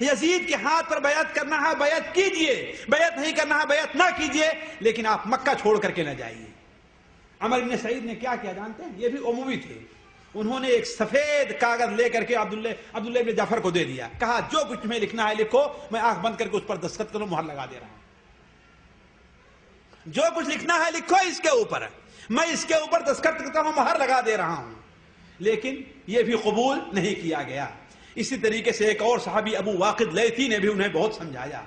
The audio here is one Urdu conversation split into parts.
یزید کے ہاتھ پر بیعت کرنا ہے بیعت کیجئے، بیعت نہیں کرنا ہے بیعت نہ کیجئے، لیکن آپ مکہ چھوڑ کر کے نہ جائیے۔ عمر بن سعید نے کیا کیا جانتے ہیں؟ یہ بھی اموی تھے، انہوں نے ایک سفید کاغذ لے کر کے عبداللہ بن جعفر کو دے دیا، کہا جو کچھ تمہیں لکھنا ہے لکھو، میں آنکھ بند کر کے اس پر دستخط کروں، مہر لگا دے رہا ہوں، جو کچھ لکھنا ہے لکھو اس کے اوپر، میں اس کے اوپر دستخط کرتا ہوں، مہر لگا دے رہا ہوں۔ لیکن یہ بھی قبول نہیں کیا گیا۔ اسی طریقے سے ایک اور صحابی ابو واقد لیثی نے بھی انہیں بہت سمجھایا،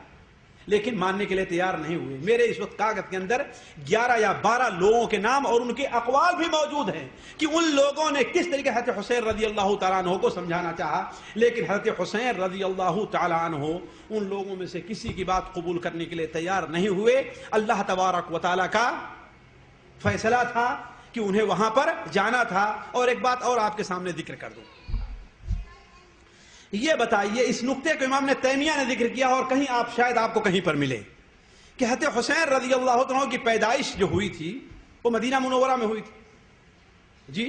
لیکن ماننے کے لیے تیار نہیں ہوئے۔ میرے اس وقت کاغذ کے اندر 11 یا 12 لوگوں کے نام اور ان کے اقوال بھی موجود ہیں کہ ان لوگوں نے کس طریقے حضرت حسین رضی اللہ تعالیٰ عنہ کو سمجھانا چاہا، لیکن حضرت حسین رضی اللہ تعالیٰ عنہ ان لوگوں میں سے کسی کی بات قبول کرنے کے لیے تیار نہیں ہوئے۔ اللہ تبارک و تعالیٰ کا فیصلہ تھا کہ انہیں وہاں پر جانا تھا۔ اور ایک بات اور آپ کے سامنے ذکر کر دوں، یہ بتائیے، اس نقطے کو امام نے تیمیہ نے ذکر کیا اور کہیں آپ شاید آپ کو کہیں پر ملے کہ حضرت حسین رضی اللہ عنہ کی پیدائش جو ہوئی تھی وہ مدینہ منورہ میں ہوئی تھی، جی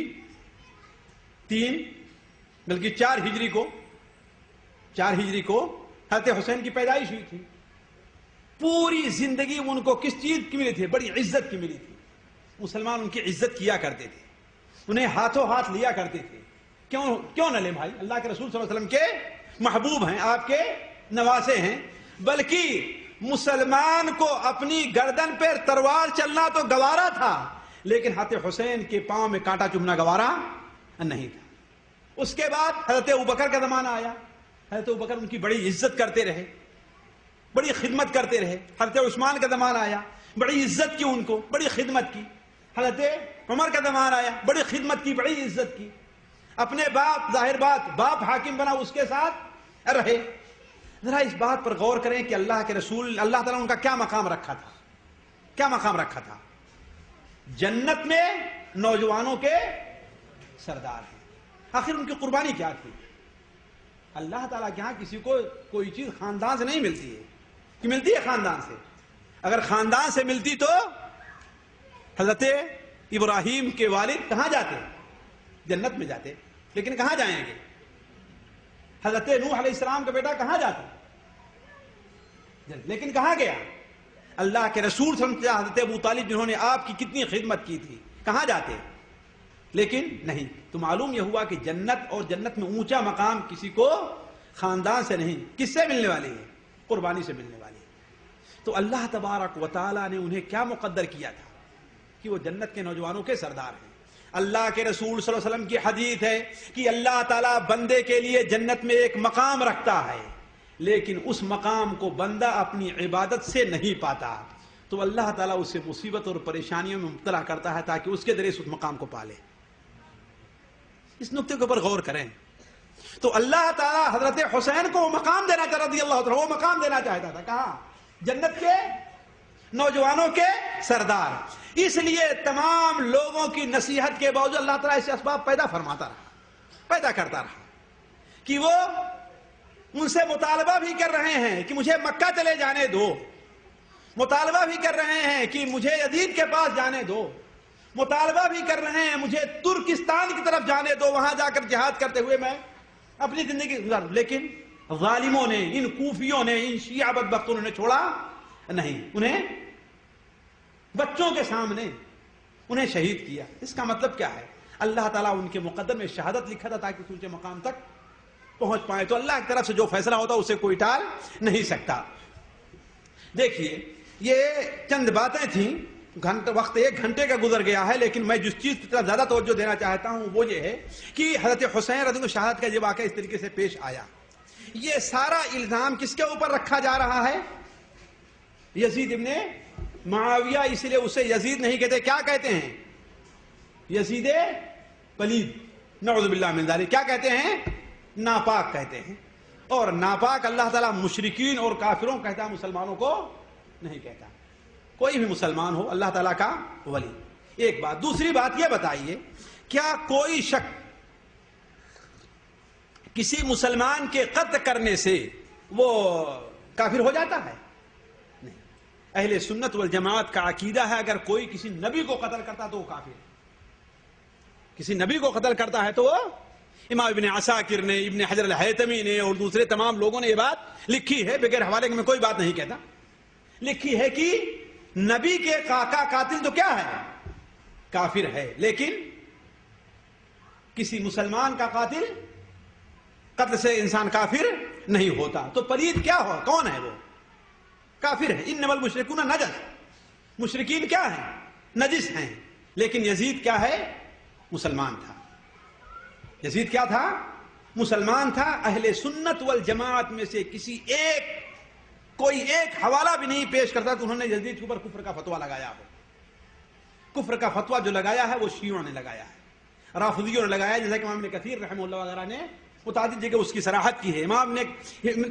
3 بلکہ 4 ہجری کو حضرت حسین کی پیدائش ہوئی تھی۔ پوری زندگی ان کو کس چیز کی ملی تھی؟ بڑی عزت کی ملی تھی۔ مسلمان ان کی عزت کیا کرتے تھے، انہیں ہاتھوں ہاتھ لیا کرتے تھے۔ کیوں نہ لیں بھائی؟ اللہ کے رسول صلی اللہ علیہ وسلم کے محبوب ہیں، آپ کے نواسے ہیں۔ بلکہ مسلمان کو اپنی گردن پر تلوار چلنا تو گوارا تھا، لیکن حضرت حسین کے پاؤں میں کانٹا چبھنا گوارا نہیں تھا۔ اس کے بعد حضرت ابوبکر کا زمانہ آیا، حضرت ابوبکر ان کی بڑی عزت کرتے رہے، بڑی خدمت کرتے رہے۔ حضرت عثمان کا زمانہ آیا، بڑی عزت کی ان کو، بڑی خدمت کی۔ حضرت عمر کا زمانہ آیا، بڑی خدمت کی، بڑی عزت کی۔ اپنے باپ، ظاہر بات باپ حاکم بنا، اس کے ساتھ رہے۔ ذرا اس بات پر غور کریں کہ اللہ کے رسول اللہ تعالیٰ نے ان کا کیا مقام رکھا تھا، کیا مقام رکھا تھا؟ جنت میں نوجوانوں کے سردار ہیں۔ آخر ان کی قربانی کیا تھی؟ اللہ تعالیٰ کے ہاں کسی کو کوئی چیز خاندان سے نہیں ملتی ہے، کہ ملتی ہے خاندان سے؟ اگر خاندان سے ملتی تو حضرت ابراہیم کے والد کہاں جاتے؟ جنت میں جاتے، لیکن کہاں جائیں گے؟ حضرت نوح علیہ السلام کا بیٹا کہاں جاتا؟ لیکن کہاں گیا؟ اللہ کے رسول صلی اللہ علیہ وسلم، حضرت ابو طالب جنہوں نے آپ کی کتنی خدمت کی تھی، کہاں جاتے؟ لیکن نہیں۔ تو معلوم یہ ہوا کہ جنت اور جنت میں اونچا مقام کسی کو خاندان سے نہیں، کس سے ملنے والی ہے؟ قربانی سے ملنے والی ہے۔ تو اللہ تبارک و تعالیٰ نے انہیں کیا مقدر کیا تھا کہ وہ جنت کے نوجوانوں کے سردار ہیں۔ اللہ کے رسول صلی اللہ علیہ وسلم کی حدیث ہے کہ اللہ تعالیٰ بندے کے لیے جنت میں ایک مقام رکھتا ہے، لیکن اس مقام کو بندہ اپنی عبادت سے نہیں پاتا، تو اللہ تعالیٰ اسے مصیبت اور پریشانیوں میں مبتلا کرتا ہے تاکہ اس کے ذریعے اس مقام کو پالے۔ اس نقطے کے اوپر غور کریں۔ تو اللہ تعالیٰ حضرت حسین کو وہ مقام دینا چاہتا، رضی اللہ عنہ وہ مقام دینا چاہتا تھا، کہاں؟ جنت کے نوجوانوں کے سردار۔ اس لیے تمام لوگوں کی نصیحت کے باوجود اللہ تعالیٰ ایسے اسباب پیدا فرماتا رہا، پیدا کرتا رہا کہ وہ ان سے مطالبہ بھی کر رہے ہیں کہ مجھے مکہ چلے جانے دو، مطالبہ بھی کر رہے ہیں کہ مجھے یزید کے پاس جانے دو، مطالبہ بھی کر رہے ہیں مجھے ترکستان کی طرف جانے دو، وہاں جا کر جہاد کرتے ہوئے میں اپنی زندگی گزاروں۔ لیکن ظالموں نے، ان کوفیوں نے، ان شیعہ بدبختوں نے چھوڑا نہیں، انہیں بچوں کے سامنے انہیں شہید کیا۔ اس کا مطلب کیا ہے؟ اللہ تعالیٰ ان کے مقدر میں شہادت لکھا تھا تاکہ اونچے مقام تک پہنچ پائے۔ تو اللہ کی طرف سے جو فیصلہ ہوتا اسے کوئی ٹال نہیں سکتا۔ دیکھیے، یہ چند باتیں تھیں، وقت 1 گھنٹے کا گزر گیا ہے، لیکن میں جس چیز کی طرف زیادہ توجہ دینا چاہتا ہوں وہ یہ ہے کہ حضرت حسین رضی اللہ عنہ شہادت کا یہ واقعہ اس طریقے سے پیش آیا۔ یہ سارا الزام کس کے اوپر رکھا جا رہا ہے؟ یزید ابن معاویہ، اس لیے اسے یزید نہیں کہتے، کیا کہتے ہیں؟ یزید پلید، نعوذ باللہ من ذالک۔ کیا کہتے ہیں؟ ناپاک کہتے ہیں۔ اور ناپاک اللہ تعالیٰ مشرکین اور کافروں کہتا ہے، مسلمانوں کو نہیں کہتا۔ کوئی بھی مسلمان ہو اللہ تعالیٰ کا ولی۔ ایک بات۔ دوسری بات یہ بتائیے، کیا کوئی شک کسی مسلمان کے قتل کرنے سے وہ کافر ہو جاتا ہے؟ نہیں۔ اہل سنت والجماعت کا عقیدہ ہے اگر کوئی کسی نبی کو قتل کرتا تو وہ کافر ہے، کسی نبی کو قتل کرتا ہے تو وہ، امام ابن عساکر نے، ابن حجر الہیتمی نے اور دوسرے تمام لوگوں نے یہ بات لکھی ہے، بغیر حوالے کے میں کوئی بات نہیں کہتا، لکھی ہے کہ نبی کے قاقا قاتل تو کیا ہے؟ کافر ہے، لیکن کسی مسلمان کا قاتل قتل سے انسان کافر نہیں ہوتا۔ تو پلید کیا ہو، کون ہے وہ؟ کافر ہے۔ انما المشرکون نجس، مشرکین کیا ہیں؟ نجس ہیں۔ لیکن یزید کیا ہے؟ مسلمان تھا۔ یزید کیا تھا؟ مسلمان تھا۔ اہل سنت والجماعت میں سے کسی کوئی ایک حوالہ بھی نہیں پیش کرتا تو انہوں نے یزید کے اوپر کفر کا فتویٰ لگایا ہو۔ کفر کا فتویٰ جو لگایا ہے وہ شیعوں نے لگایا ہے، رافضیوں نے لگایا ہے، جیسا کہ امام ابن کثیر رحمہ اللہ وغیرہ نے متعدد جگہ اس کی صراحت کی ہے۔ امام نے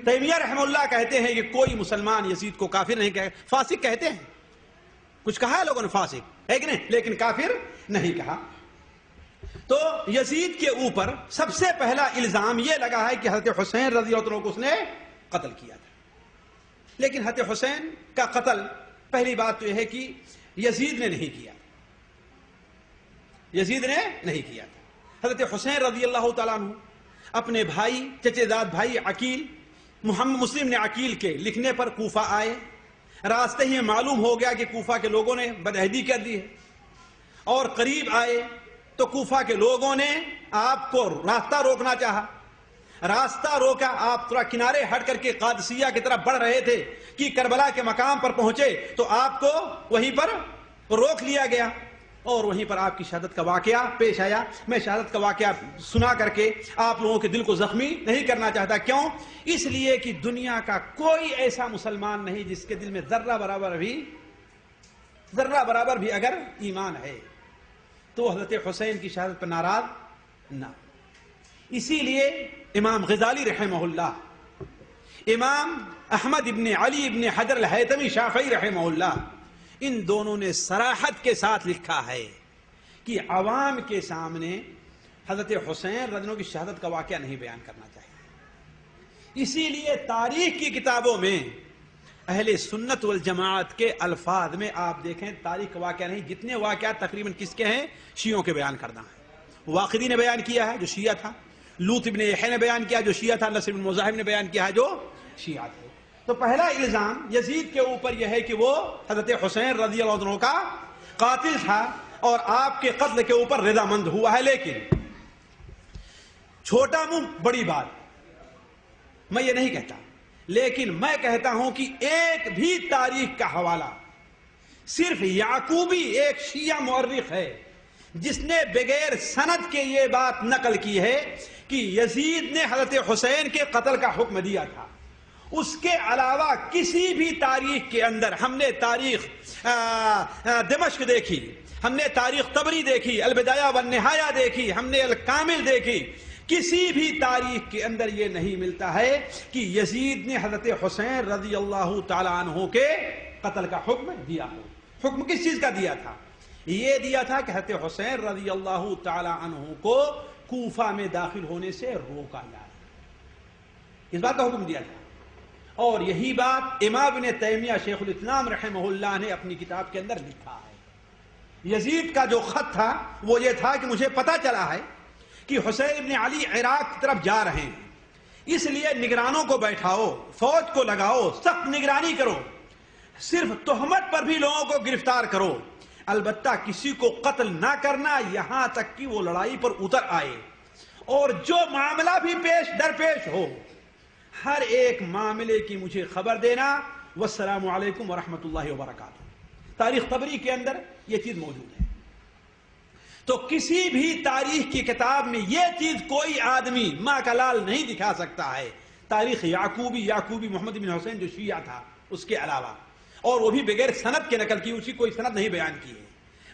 تیمیہ رحمہ اللہ کہتے ہیں کہ کوئی مسلمان یزید کو کافر نہیں کہے، فاسق کہتے ہیں، کچھ کہا ہے لوگوں نے فاسق ہے کہ نہیں، لیکن کافر نہیں کہا۔ تو یزید کے اوپر سب سے پہلا الزام یہ لگا ہے کہ حضرت حسین رضی اللہ عنہ کو اس نے قتل کیا تھا۔ لیکن حضرت حسین کا قتل پہلی بات تو یہ ہے کہ یزید نے نہیں کیا، یزید نے نہیں کیا تھا۔ حضرت حسین رضی اللہ تعالیٰ عنہ اپنے بھائی، چچے زاد بھائی عقیل، محمد مسلم نے عقیل کے لکھنے پر کوفہ آئے۔ راستے ہی معلوم ہو گیا کہ کوفہ کے لوگوں نے بدعہدی کر دی ہے، اور قریب آئے تو کوفہ کے لوگوں نے آپ کو راستہ روکنا چاہا، راستہ روکا، آپ تھوڑا کنارے ہٹ کر کے قادسیہ کی طرف بڑھ رہے تھے کہ کربلا کے مقام پر پہنچے تو آپ کو وہیں پر روک لیا گیا، اور وہیں پر آپ کی شہادت کا واقعہ پیش آیا۔ میں شہادت کا واقعہ سنا کر کے آپ لوگوں کے دل کو زخمی نہیں کرنا چاہتا۔ کیوں؟ اس لیے کہ دنیا کا کوئی ایسا مسلمان نہیں جس کے دل میں ذرہ برابر بھی اگر ایمان ہے تو حضرت حسین کی شہادت پر ناراض نہ۔ اسی لیے امام غزالی رحمہ اللہ، امام احمد ابن علی ابن حجر الہیتمی شافعی رحمہ اللہ، ان دونوں نے صراحت کے ساتھ لکھا ہے کہ عوام کے سامنے حضرت حسین رضی اللہ عنہ کی شہادت کا واقعہ نہیں بیان کرنا چاہیے۔ اسی لیے تاریخ کی کتابوں میں اہل سنت والجماعت کے الفاظ میں آپ دیکھیں تاریخ کا واقعہ نہیں، جتنے واقعات تقریباً کس کے ہیں؟ شیعوں کے بیان کرنا ہے۔ واقدی نے بیان کیا ہے جو شیعہ تھا، لوط ابن یحییٰ نے بیان کیا جو شیعہ تھا، نصر بن مزاحم نے بیان کیا ہے جو شیعہ تھے۔ تو پہلا الزام یزید کے اوپر یہ ہے کہ وہ حضرت حسین رضی اللہ عنہ کا قاتل تھا اور آپ کے قتل کے اوپر رضامند ہوا ہے۔ لیکن چھوٹا منہ بڑی بات میں یہ نہیں کہتا، لیکن میں کہتا ہوں کہ ایک بھی تاریخ کا حوالہ، صرف یعقوبی ایک شیعہ مورخ ہے جس نے بغیر سند کے یہ بات نقل کی ہے کہ یزید نے حضرت حسین کے قتل کا حکم دیا تھا۔ اس کے علاوہ کسی بھی تاریخ کے اندر، ہم نے تاریخ دمشق دیکھی، ہم نے تاریخ طبری دیکھی، البدایہ والنہایہ دیکھی، ہم نے الکامل دیکھی، کسی بھی تاریخ کے اندر یہ نہیں ملتا ہے کہ یزید نے حضرت حسین رضی اللہ تعالیٰ عنہ کے قتل کا حکم دیا ہو۔ حکم کس چیز کا دیا تھا؟ یہ دیا تھا کہ حضرت حسین رضی اللہ تعالیٰ عنہ کو کوفہ میں داخل ہونے سے روکا جائے، اس بات کا حکم دیا تھا۔ اور یہی بات امام ابن تیمیہ شیخ الاسلام رحمہ اللہ نے اپنی کتاب کے اندر لکھا ہے۔ یزید کا جو خط تھا وہ یہ تھا کہ مجھے پتا چلا ہے کہ حسین ابن علی عراق کی طرف جا رہے ہیں، اس لیے نگرانوں کو بیٹھاؤ، فوج کو لگاؤ، سخت نگرانی کرو، صرف تہمت پر بھی لوگوں کو گرفتار کرو، البتہ کسی کو قتل نہ کرنا یہاں تک کہ وہ لڑائی پر اتر آئے، اور جو معاملہ بھی درپیش ہو ہر ایک معاملے کی مجھے خبر دینا۔ والسلام علیکم ورحمۃ اللہ وبرکاتہ۔ تاریخ طبری کے اندر یہ چیز موجود ہے۔ تو کسی بھی تاریخ کی کتاب میں یہ چیز کوئی آدمی ماں کا لال نہیں دکھا سکتا ہے، تاریخ یعقوبی محمد بن حسین جو شیعہ تھا اس کے علاوہ، اور وہ بھی بغیر سند کے نقل کی، اسی کوئی سند نہیں بیان کی ہے۔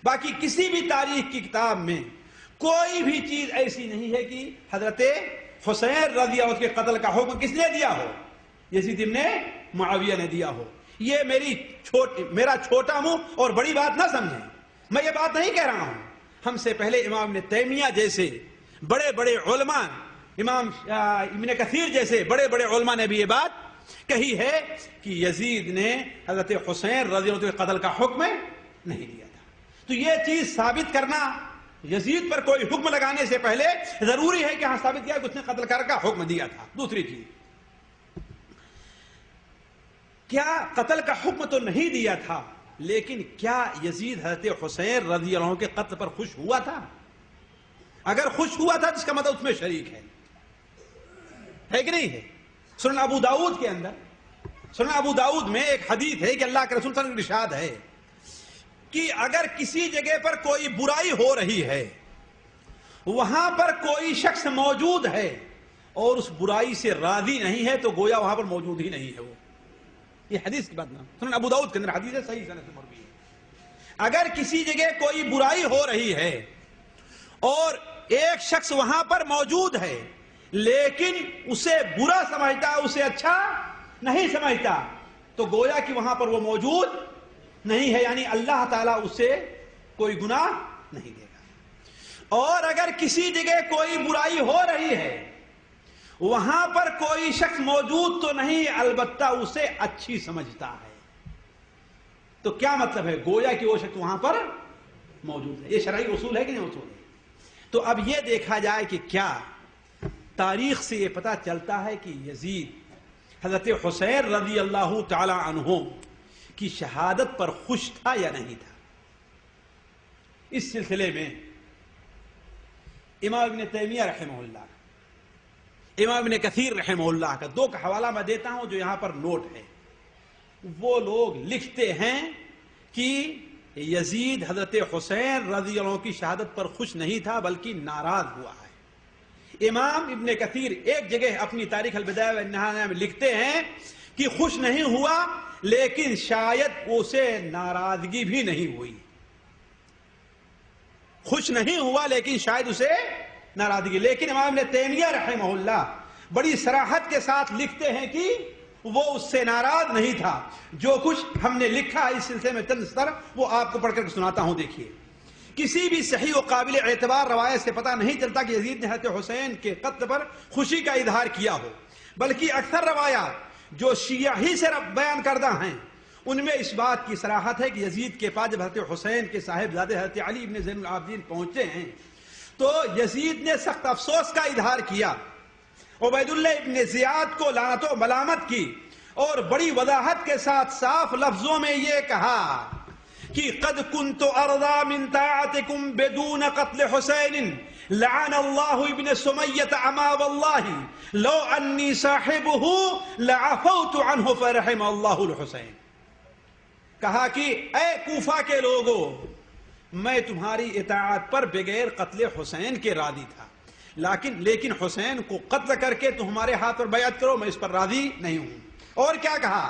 باقی کسی بھی تاریخ کی کتاب میں کوئی بھی چیز ایسی نہیں ہے کہ حضرت حسین رضی اللہ عنہ کے قتل کا حکم کس نے دیا ہو؟ یزید ابن معاویہ نے دیا ہو۔ یہ میرا چھوٹا منہ اور بڑی بات نہ سمجھیں، میں یہ بات نہیں کہہ رہا ہوں۔ ہم سے پہلے امام ابن تیمیہ جیسے بڑے بڑے علماء، امام ابن کثیر جیسے بڑے بڑے علماء نے بھی یہ بات کہی ہے کہ یزید نے حضرت حسین رضی اللہ عنہ کے قتل کا حکم نہیں دیا تھا۔ تو یہ چیز ثابت کرنا یزید پر کوئی حکم لگانے سے پہلے ضروری ہے کہ ہاں ثابت کیا کہ اس نے قتل کرنے کا حکم دیا تھا. دوسری چیز، کیا قتل کا حکم تو نہیں دیا تھا، لیکن کیا یزید حضرت حسین رضی اللہ عنہ کے قتل پر خوش ہوا تھا؟ اگر خوش ہوا تھا تو اس کا مطلب اس میں شریک ہے کہ نہیں ہے؟ سنن ابو داؤد کے اندر، سنن ابو داؤد میں ایک حدیث ہے کہ اللہ کے رسول صلی اللہ علیہ وسلم کا ارشاد ہے کہ اگر کسی جگہ پر کوئی برائی ہو رہی ہے، وہاں پر کوئی شخص موجود ہے اور اس برائی سے راضی نہیں ہے، تو گویا وہاں پر موجود ہی نہیں ہے وہ. یہ حدیث کی بات نہ، سنن ابو داؤد کے اندر حدیث ہے، صحیح سند سے مروی ہے. اگر کسی جگہ کوئی برائی ہو رہی ہے اور ایک شخص وہاں پر موجود ہے لیکن اسے برا سمجھتا، اسے اچھا نہیں سمجھتا، تو گویا کہ وہاں پر وہ موجود نہیں ہے، یعنی اللہ تعالیٰ اسے کوئی گناہ نہیں دے گا. اور اگر کسی جگہ کوئی برائی ہو رہی ہے، وہاں پر کوئی شخص موجود تو نہیں، البتہ اسے اچھی سمجھتا ہے، تو کیا مطلب ہے؟ گویا کہ وہ شخص وہاں پر موجود ہے. یہ شرعی اصول ہے کہ نہیں اصول ہے؟ تو اب یہ دیکھا جائے کہ کیا تاریخ سے یہ پتہ چلتا ہے کہ یزید حضرت حسین رضی اللہ تعالی عنہ کی شہادت پر خوش تھا یا نہیں تھا؟ اس سلسلے میں امام ابن تیمیہ رحمہ اللہ، امام ابن کثیر رحمہ اللہ کا دو کا حوالہ میں دیتا ہوں جو یہاں پر نوٹ ہے. وہ لوگ لکھتے ہیں کہ یزید حضرت حسین رضی اللہ عنہ کی شہادت پر خوش نہیں تھا بلکہ ناراض ہوا ہے. امام ابن کثیر ایک جگہ اپنی تاریخ البدایہ والنہایہ میں لکھتے ہیں کہ خوش نہیں ہوا، لیکن شاید اسے ناراضگی بھی نہیں ہوئی. خوش نہیں ہوا لیکن شاید اسے ناراضگی. لیکن امام ابن تیمیہ رحمہ اللہ بڑی صراحت کے ساتھ لکھتے ہیں کہ وہ اس سے ناراض نہیں تھا. جو کچھ ہم نے لکھا اس سلسلے میں چند سطر وہ آپ کو پڑھ کر سناتا ہوں. دیکھیے، کسی بھی صحیح و قابل اعتبار روایت سے پتہ نہیں چلتا کہ یزید نے حضرت حسین کے قتل پر خوشی کا اظہار کیا ہو، بلکہ اکثر روایات جو شیعہ ہی سے بیان کردہ ہیں ان میں اس بات کی صراحت ہے کہ یزید کے پاس جب حضرت حسین کے صاحبزادے حضرت علی ابن زین العابدین پہنچے ہیں تو یزید نے سخت افسوس کا اظہار کیا، عبید اللہ ابن زیاد کو لعنت و ملامت کی، اور بڑی وضاحت کے ساتھ صاف لفظوں میں یہ کہا کہ قد كنت ارضى من طاعتكم بدون قتل حسين لعن الله ابن سمية اما والله لو اني صاحبه لعفوت عنه فرحم الله الحسين. کہا کہ اے کوفہ کے لوگوں، میں تمہاری اطاعت پر بغیر قتل حسین کے راضی تھا، لیکن حسین کو قتل کر کے تمہارے ہاتھ پر بیعت کرو، میں اس پر راضی نہیں ہوں. اور کیا کہا؟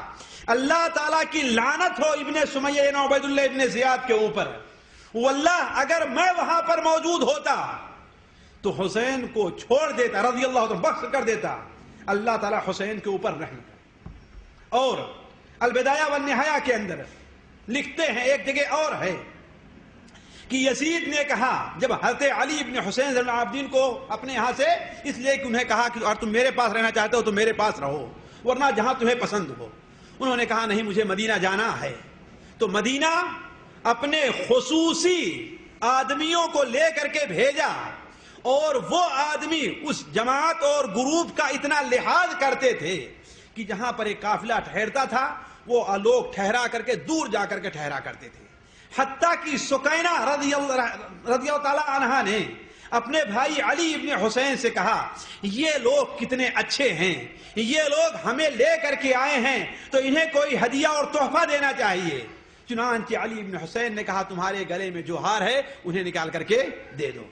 اللہ تعالیٰ کی لعنت ہو ابن سمیہ یعنی عبید اللہ ابن زیاد کے اوپر، واللہ اگر میں وہاں پر موجود ہوتا تو حسین کو چھوڑ دیتا، رضی اللہ عنہ بخش کر دیتا. اللہ تعالیٰ حسین کے اوپر رحم کر. اور البدایہ والنہایہ کے اندر لکھتے ہیں، ایک جگہ اور ہے کہ یزید نے کہا جب حضرت علی ابن حسین زین العابدین کو اپنے یہاں سے اس لیے کہ انہیں کہا کہ اور تم میرے پاس رہنا چاہتے ہو تو میرے پاس رہو ورنہ جہاں تمہیں پسند ہو، انہوں نے کہا نہیں مجھے مدینہ جانا ہے. تو مدینہ اپنے خصوصی آدمیوں کو لے کر کے بھیجا، اور وہ آدمی اس جماعت اور گروپ کا اتنا لحاظ کرتے تھے کہ جہاں پر ایک قافلہ ٹھہرتا تھا وہ لوگ ٹھہرا کر کے دور جا کر کے ٹھہرا کرتے تھے. حتیٰ کہ سکینہ رضی اللہ تعالی عنہا نے اپنے بھائی علی ابن حسین سے کہا یہ لوگ کتنے اچھے ہیں، یہ لوگ ہمیں لے کر کے آئے ہیں تو انہیں کوئی ہدیہ اور تحفہ دینا چاہیے. چنانچہ علی ابن حسین نے کہا تمہارے گلے میں جو ہار ہے انہیں نکال کر کے دے دو.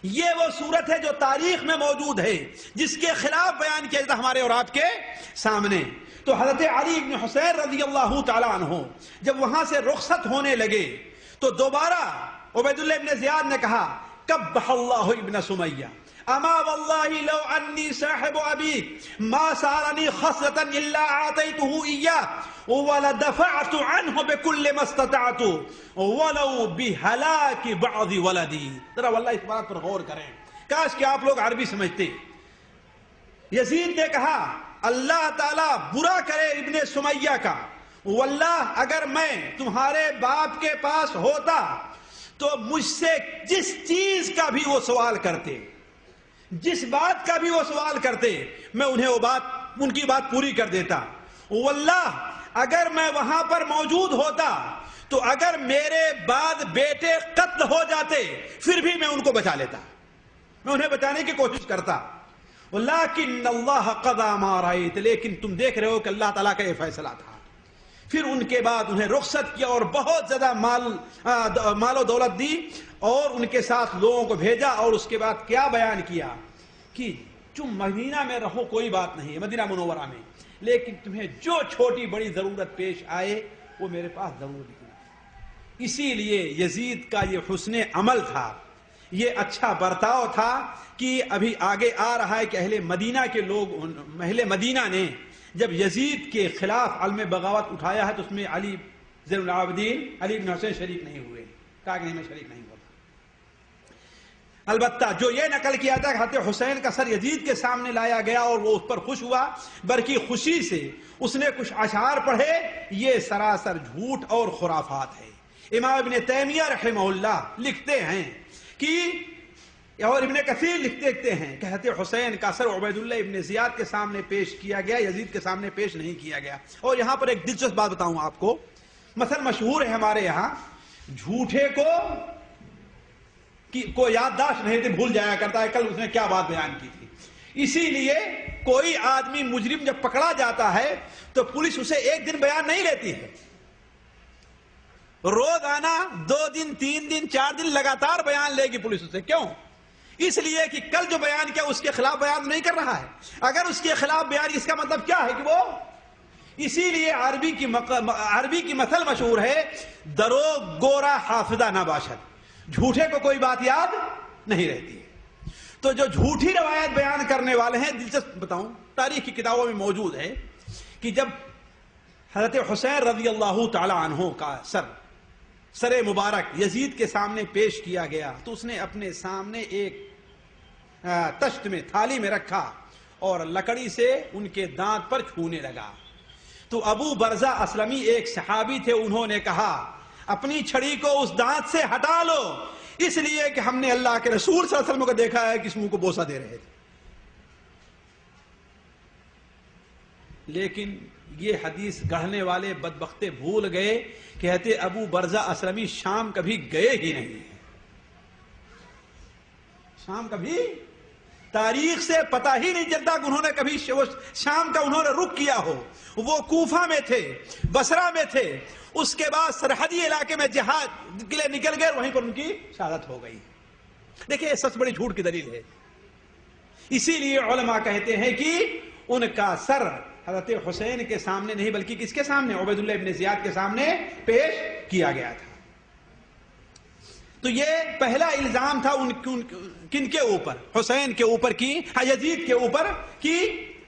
یہ وہ صورت ہے جو تاریخ میں موجود ہے جس کے خلاف بیان کیا جاتا ہمارے اور آپ کے سامنے. تو حضرت علی ابن حسین رضی اللہ تعالی عنہ جب وہاں سے رخصت ہونے لگے تو دوبارہ عبید اللہ ابن زیاد نے کہا قبح اللہ ابن سمیہ اما والله لو انی صاحب ابی ما سارنی خصلة الا اعطیته ایاه ولدفعت عنه بكل ما استطعت ولو بهلاك بعض ولدی. ذرا واللہ اس بات پر غور کریں، کاش کہ آپ لوگ عربی سمجھتے. یزید نے کہا اللہ تعالیٰ برا کرے ابن سمیہ کا، واللہ اگر میں تمہارے باپ کے پاس ہوتا تو مجھ سے جس چیز کا بھی وہ سوال کرتے، جس بات کا بھی وہ سوال کرتے، میں انہیں ان کی بات پوری کر دیتا۔ واللہ اگر میں وہاں پر موجود ہوتا تو اگر میرے بعد بیٹے قتل ہو جاتے پھر بھی میں ان کو بچا لیتا، میں انہیں بچانے کی کوشش کرتا۔ ولیکن اللہ قضا ما رأیت، لیکن تم دیکھ رہے ہو کہ اللہ تعالیٰ کا یہ فیصلہ تھا۔ پھر ان کے بعد انہیں رخصت کیا اور بہت زیادہ مال و دولت دی اور ان کے ساتھ لوگوں کو بھیجا، اور اس کے بعد کیا بیان کیا کہ تم مدینہ میں رہو کوئی بات نہیں ہے، مدینہ منورہ میں، لیکن تمہیں جو چھوٹی بڑی ضرورت پیش آئے وہ میرے پاس ضرور دکھنا۔ اسی لیے یزید کا یہ حسن عمل تھا، یہ اچھا برتاؤ تھا کہ ابھی آگے آ رہا ہے کہ اہل مدینہ نے جب یزید کے خلاف علم بغاوت اٹھایا ہے تو اس میں علی زین العابدین علی بن حسین شریک نہیں ہوئے، کہا کہ نہیں میں شریک نہیں ہوتا۔ البتہ جو یہ نقل کیا تھا کہ حضرت حسین کا سر یزید کے سامنے لایا گیا اور وہ اس پر خوش ہوا، بلکہ خوشی سے اس نے کچھ اشعار پڑھے، یہ سراسر جھوٹ اور خرافات ہے۔ امام ابن تیمیہ رحمہ اللہ لکھتے ہیں کہ اور ابن کثیر لکھتے ہیں کہ حضرت حسین کا سر عبید اللہ ابن زیاد کے سامنے پیش کیا گیا، یزید کے سامنے پیش نہیں کیا گیا۔ اور یہاں پر ایک دلچسپ بات بتاؤں آپ کو، مثلا مشہور ہے ہمارے یہاں جھوٹے کو یادداشت نہیں تھی، بھول جایا کرتا ہے کل اس نے کیا بات بیان کی تھی۔ اسی لیے کوئی آدمی مجرم جب پکڑا جاتا ہے تو پولیس اسے ایک دن بیان نہیں لیتی ہے، روزانہ 2 دن 3 دن 4 دن لگاتار بیان لے گی پولیس اسے۔ کیوں؟ اس لیے کہ کل جو بیان کیا اس کے خلاف بیان نہیں کر رہا ہے۔ اگر اس کے خلاف بیان، اس کا مطلب کیا ہے کہ وہ، اسی لیے عربی کی مثل مشہور ہے، دروغ گورا حافظہ نہ باشد، جھوٹے کو کوئی بات یاد نہیں رہتی ہے۔ تو جو جھوٹی روایت بیان کرنے والے ہیں، دلچسپ بتاؤں تاریخ کی کتابوں میں موجود ہے کہ جب حضرت حسین رضی اللہ تعالی عنہ کا سر مبارک یزید کے سامنے پیش کیا گیا تو اس نے اپنے سامنے ایک تشت میں تھالی میں رکھا اور لکڑی سے ان کے دانت پر چھونے لگا۔ تو ابو برزہ اسلمی ایک صحابی تھے، انہوں نے کہا اپنی چھڑی کو اس دانت سے ہٹا لو، اس لیے کہ ہم نے اللہ کے رسول صلی اللہ علیہ وسلم کو دیکھا ہے کہ اس منہ کو بوسہ دے رہے تھے۔ لیکن یہ حدیث گڑھنے والے بدبختے بھول گئے کہ حضرت ابو برزہ اسلمی شام کبھی گئے ہی نہیں، شام کبھی تاریخ سے پتہ ہی نہیں چلتا کہ انہوں نے کبھی شام کا انہوں نے رخ کیا ہو۔ وہ کوفہ میں تھے، بصرہ میں تھے، اس کے بعد سرحدی علاقے میں جہاد کے لیے نکل گئے، وہیں پر ان کی شہادت ہو گئی۔ دیکھیں یہ سب سے بڑی جھوٹ کی دلیل ہے۔ اسی لیے علماء کہتے ہیں کہ ان کا سر حضرت حسین کے سامنے نہیں بلکہ کس کے سامنے، عبید اللہ ابن زیاد کے سامنے پیش کیا گیا تھا۔ تو یہ پہلا الزام تھا کن کے اوپر، حسین کے اوپر کی، یزید کے اوپر کی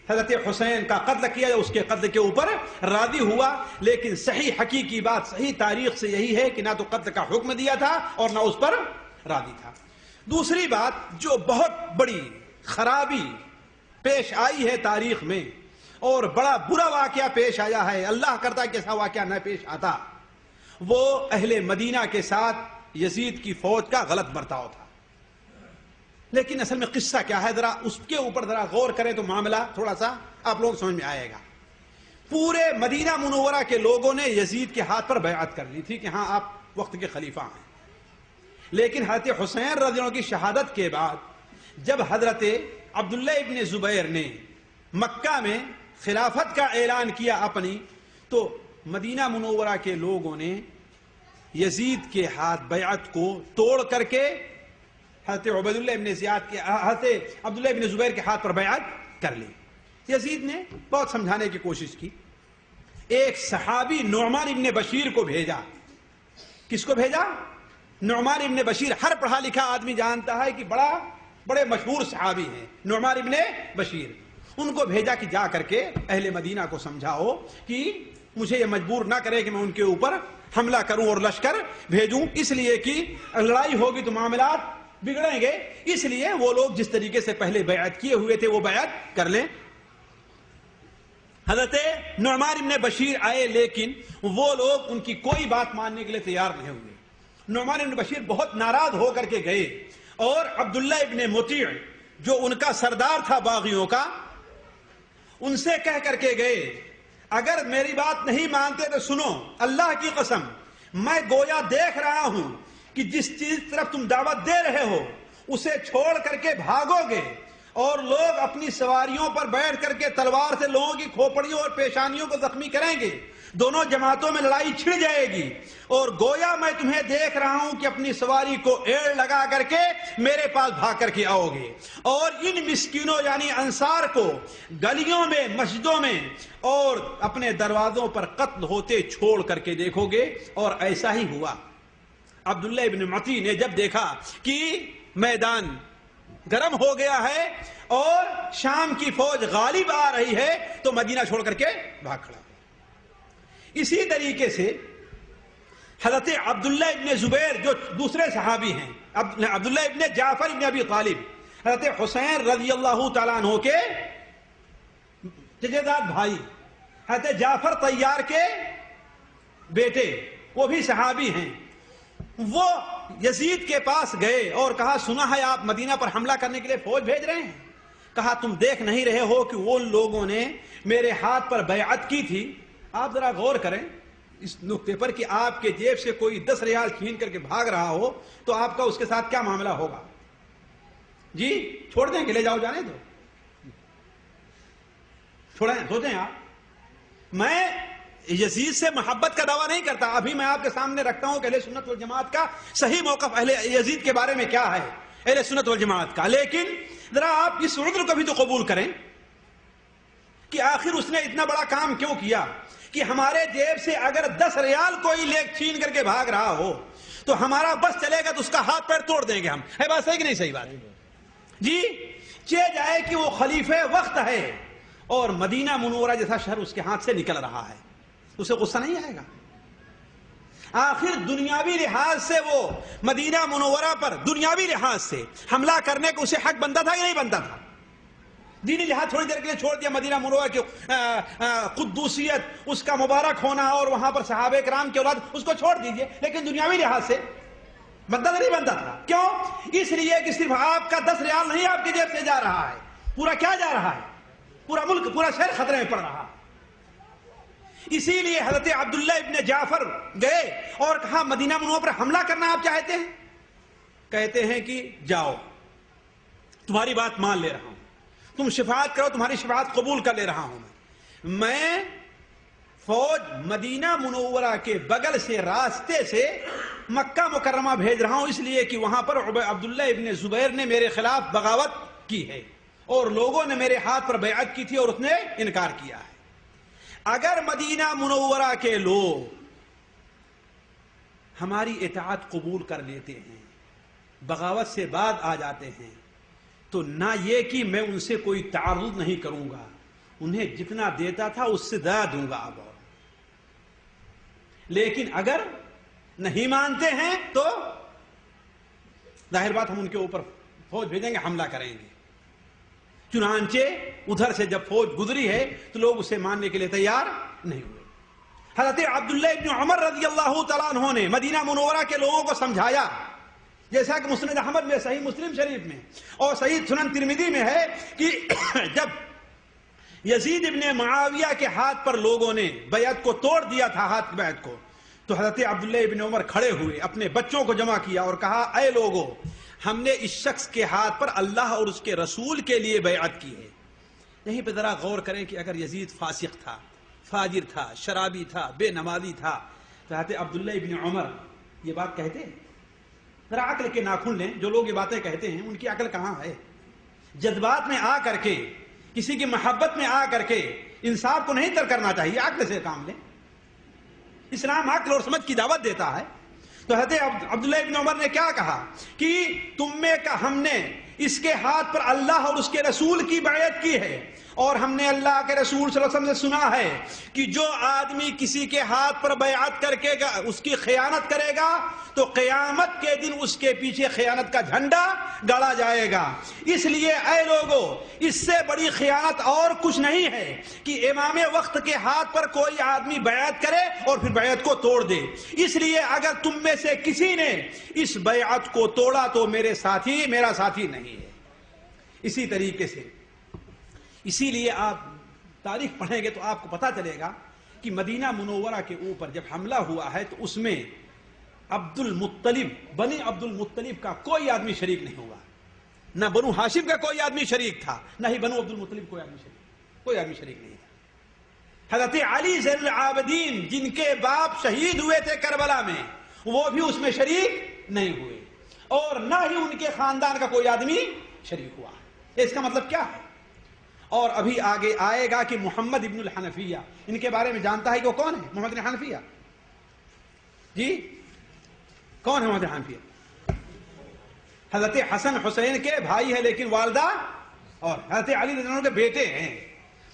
حضرت حسین کا قتل کیا، اس کے قتل کے اوپر راضی ہوا۔ لیکن صحیح حقیقی بات صحیح تاریخ سے یہی ہے کہ نہ تو قتل کا حکم دیا تھا اور نہ اس پر راضی تھا۔ دوسری بات جو بہت بڑی خرابی پیش آئی ہے تاریخ میں اور بڑا برا واقعہ پیش آیا ہے، اللہ کرتا کہ ایسا واقعہ نہ پیش آتا، وہ اہل مدینہ کے ساتھ یزید کی فوج کا غلط برتاؤ تھا۔ لیکن اصل میں قصہ کیا ہے، ذرا اس کے اوپر ذرا غور کریں تو معاملہ تھوڑا سا آپ لوگ سمجھ میں آئے گا۔ پورے مدینہ منورہ کے لوگوں نے یزید کے ہاتھ پر بیعت کر لی تھی کہ ہاں آپ وقت کے خلیفہ ہیں، لیکن حضرت حسین رضی اللہ عنہ کی شہادت کے بعد جب حضرت عبداللہ ابن زبیر نے مکہ میں خلافت کا اعلان کیا اپنی، تو مدینہ منورہ کے لوگوں نے یزید کے ہاتھ بیعت کو توڑ کر کے حضرت عبید حضرت عبداللہ ابن زبیر کے ہاتھ پر بیعت کر لی۔ یزید نے بہت سمجھانے کی کوشش کی، ایک صحابی نعمان ابن بشیر کو بھیجا۔ کس کو بھیجا؟ نعمان ابن بشیر، ہر پڑھا لکھا آدمی جانتا ہے کہ بڑے مشہور صحابی ہیں نعمان ابن بشیر۔ ان کو بھیجا کہ جا کر کے اہل مدینہ کو سمجھاؤ کہ مجھے یہ مجبور نہ کرے کہ میں ان کے اوپر حملہ کروں اور لشکر بھیجوں، اس لیے کہ لڑائی ہوگی تو معاملات بگڑیں گے، اس لیے وہ لوگ جس طریقے سے پہلے بیعت کیے ہوئے تھے وہ بیعت کر لیں۔ حضرت نعمان ابن بشیر آئے، لیکن وہ لوگ ان کی کوئی بات ماننے کے لیے تیار نہیں ہوئے۔ نعمان ابن بشیر بہت ناراض ہو کر کے گئے اور عبداللہ ابن مطیع جو ان کا سردار تھا باغیوں کا، ان سے کہہ کر کے گئے اگر میری بات نہیں مانتے تو سنو، اللہ کی قسم میں گویا دیکھ رہا ہوں کہ جس چیز طرف تم دعوت دے رہے ہو اسے چھوڑ کر کے بھاگو گے اور لوگ اپنی سواریوں پر بیٹھ کر کے تلوار سے لوگوں کی کھوپڑیوں اور پیشانیوں کو زخمی کریں گے، دونوں جماعتوں میں لڑائی چھڑ جائے گی، اور گویا میں تمہیں دیکھ رہا ہوں کہ اپنی سواری کو ایڑ لگا کر کے میرے پاس بھاگ کر کے آؤ گے، اور ان مسکینوں یعنی انصار کو گلیوں میں، مسجدوں میں اور اپنے دروازوں پر قتل ہوتے چھوڑ کر کے دیکھو گے۔ اور ایسا ہی ہوا۔ عبداللہ ابن مطیع نے جب دیکھا کہ میدان گرم ہو گیا ہے اور شام کی فوج غالب آ رہی ہے تو مدینہ چھوڑ کر کے بھاگ کھڑا۔ اسی طریقے سے حضرت عبداللہ ابن زبیر جو دوسرے صحابی ہیں، عبداللہ ابن جعفر ابن ابی طالب، حضرت حسین رضی اللہ تعالیٰ عنہ کے جداد بھائی، حضرت جعفر طیار کے بیٹے، وہ بھی صحابی ہیں، وہ یزید کے پاس گئے اور کہا سنا ہے آپ مدینہ پر حملہ کرنے کے لیے فوج بھیج رہے ہیں؟ کہا تم دیکھ نہیں رہے ہو کہ وہ لوگوں نے میرے ہاتھ پر بیعت کی تھی؟ آپ ذرا غور کریں اس نقطے پر کہ آپ کے جیب سے کوئی 10 ریال چھین کر کے بھاگ رہا ہو تو آپ کا اس کے ساتھ کیا معاملہ ہوگا؟ جی چھوڑ دیں کہ لے جاؤ، جانے دو، چھوڑیں، سوچیں آپ۔ میں یزید سے محبت کا دعویٰ نہیں کرتا، ابھی میں آپ کے سامنے رکھتا ہوں کہ اہل سنت والجماعت کا صحیح موقف اہل یزید کے بارے میں کیا ہے، اہل سنت والجماعت کا، لیکن ذرا آپ اس عذر کو بھی تو قبول کریں کہ آخر اس نے اتنا بڑا کام کیوں کیا کہ ہمارے جیب سے اگر 10 ریال کوئی لے چھین کر کے بھاگ رہا ہو تو ہمارا بس چلے گا تو اس کا ہاتھ پیر توڑ دیں گے ہم۔ ہے بات صحیح کہ نہیں صحیح بات؟ جی چے جائے کہ وہ خلیفہ وقت ہے اور مدینہ منورہ جیسا شہر اس کے ہاتھ سے نکل رہا ہے، اسے غصہ نہیں آئے گا؟ آخر دنیاوی لحاظ سے وہ مدینہ منورہ پر دنیاوی لحاظ سے حملہ کرنے کو اسے حق بنتا تھا کہ نہیں بنتا تھا؟ دینی لحاظ تھوڑی دیر کے لیے چھوڑ دیا، مدینہ منورہ کی قدوسیت، اس کا مبارک ہونا اور وہاں پر صحابہ کرام کی اولاد، اس کو چھوڑ دیجئے، لیکن دنیاوی لحاظ سے بنتا تھا نہیں بنتا تھا؟ کیوں؟ اس لیے کہ صرف آپ کا 10 ریال نہیں آپ کی جیب سے جا رہا ہے، پورا کیا جا رہا ہے؟ پورا ملک، پورا شہر خطرے میں پڑ رہا۔ اسی لیے حضرت عبداللہ ابن جعفر گئے اور کہا مدینہ منورہ پر حملہ کرنا آپ چاہتے ہیں؟ کہتے ہیں کہ جاؤ، تمہاری بات مان لے رہا ہوں، تم شفاعت کرو، تمہاری شفاعت قبول کر لے رہا ہوں۔ میں فوج مدینہ منورہ کے بغل سے راستے سے مکہ مکرمہ بھیج رہا ہوں، اس لیے کہ وہاں پر عبداللہ ابن زبیر نے میرے خلاف بغاوت کی ہے اور لوگوں نے میرے ہاتھ پر بیعت کی تھی اور اس نے انکار کیا ہے۔ اگر مدینہ منورہ کے لوگ ہماری اطاعت قبول کر لیتے ہیں، بغاوت سے بعد آ جاتے ہیں، تو نہ یہ کہ میں ان سے کوئی تعارض نہیں کروں گا، انہیں جتنا دیتا تھا اس سے زیادہ دوں گا اب، اور لیکن اگر نہیں مانتے ہیں تو ظاہر بات ہم ان کے اوپر فوج بھیجیں گے، حملہ کریں گے۔ چنانچہ ادھر سے جب فوج گزری ہے تو لوگ اسے ماننے کے لیے تیار نہیں ہوئے۔ حضرت عبداللہ ابن عمر رضی اللہ تعالیٰ عنہ نے مدینہ منورہ کے لوگوں کو سمجھایا، جیسا کہ مسند احمد میں، صحیح مسلم شریف میں اور صحیح سنن ترمذی میں ہے کہ جب یزید ابن معاویہ کے ہاتھ پر لوگوں نے بیعت کو توڑ دیا تھا، ہاتھ بیعت کو، تو حضرت عبداللہ ابن عمر کھڑے ہوئے، اپنے بچوں کو جمع کیا اور کہا اے لوگو، ہم نے اس شخص کے ہاتھ پر اللہ اور اس کے رسول کے لیے بیعت کی ہے۔ یہیں پہ ذرا غور کریں کہ اگر یزید فاسق تھا، فاجر تھا، شرابی تھا، بے نمازی تھا، تو حضرت عبداللہ ابن عمر یہ بات کہتے ہیں؟ ذرا عقل کے ناخن لیں، جو لوگ یہ باتیں کہتے ہیں ان کی عقل کہاں ہے؟ جذبات میں آ کر کے، کسی کی محبت میں آ کر کے انصاف کو نہیں ترک کرنا چاہیے، عقل سے کام لیں۔ اسلام عقل اور سمجھ کی دعوت دیتا ہے۔ تو حضرت عبداللہ ابن عمر نے کیا کہا کہ تم میں کا ہم نے اس کے ہاتھ پر اللہ اور اس کے رسول کی بیعت کی ہے اور ہم نے اللہ کے رسول صلی اللہ علیہ وسلم سے سنا ہے کہ جو آدمی کسی کے ہاتھ پر بیعت کر کے اس کی خیانت کرے گا تو قیامت کے دن اس کے پیچھے خیانت کا جھنڈا گاڑا جائے گا۔ اس لیے اے لوگو، اس سے بڑی خیانت اور کچھ نہیں ہے کہ امام وقت کے ہاتھ پر کوئی آدمی بیعت کرے اور پھر بیعت کو توڑ دے۔ اس لیے اگر تم میں سے کسی نے اس بیعت کو توڑا تو میرا ساتھی نہیں ہے۔ اسی طریقے سے، اسی لیے آپ تاریخ پڑھیں گے تو آپ کو پتا چلے گا کہ مدینہ منورہ کے اوپر جب حملہ ہوا ہے تو اس میں بنی عبد المطلب کا کوئی آدمی شریک نہیں ہوا، نہ بنو ہاشم کا کوئی آدمی شریک تھا، نہ ہی بنو عبد المطلب کوئی آدمی شریک نہیں تھا۔ حضرت علی زین العابدین جن کے باپ شہید ہوئے تھے کربلا میں، وہ بھی اس میں شریک نہیں ہوئے، اور نہ ہی ان کے خاندان کا کوئی آدمی شریک ہوا۔ اس کا مطلب کیا ہے؟ اور ابھی آگے آئے گا کہ محمد ابن الحنفیہ، ان کے بارے میں جانتا ہے کہ وہ کون ہے؟ محمد ابن حنفیہ، جی کون ہے محمد حنفیہ؟ حضرت حسن حسین کے بھائی ہے، لیکن والدہ اور حضرت علی رضی اللہ عنہ کے بیٹے ہیں۔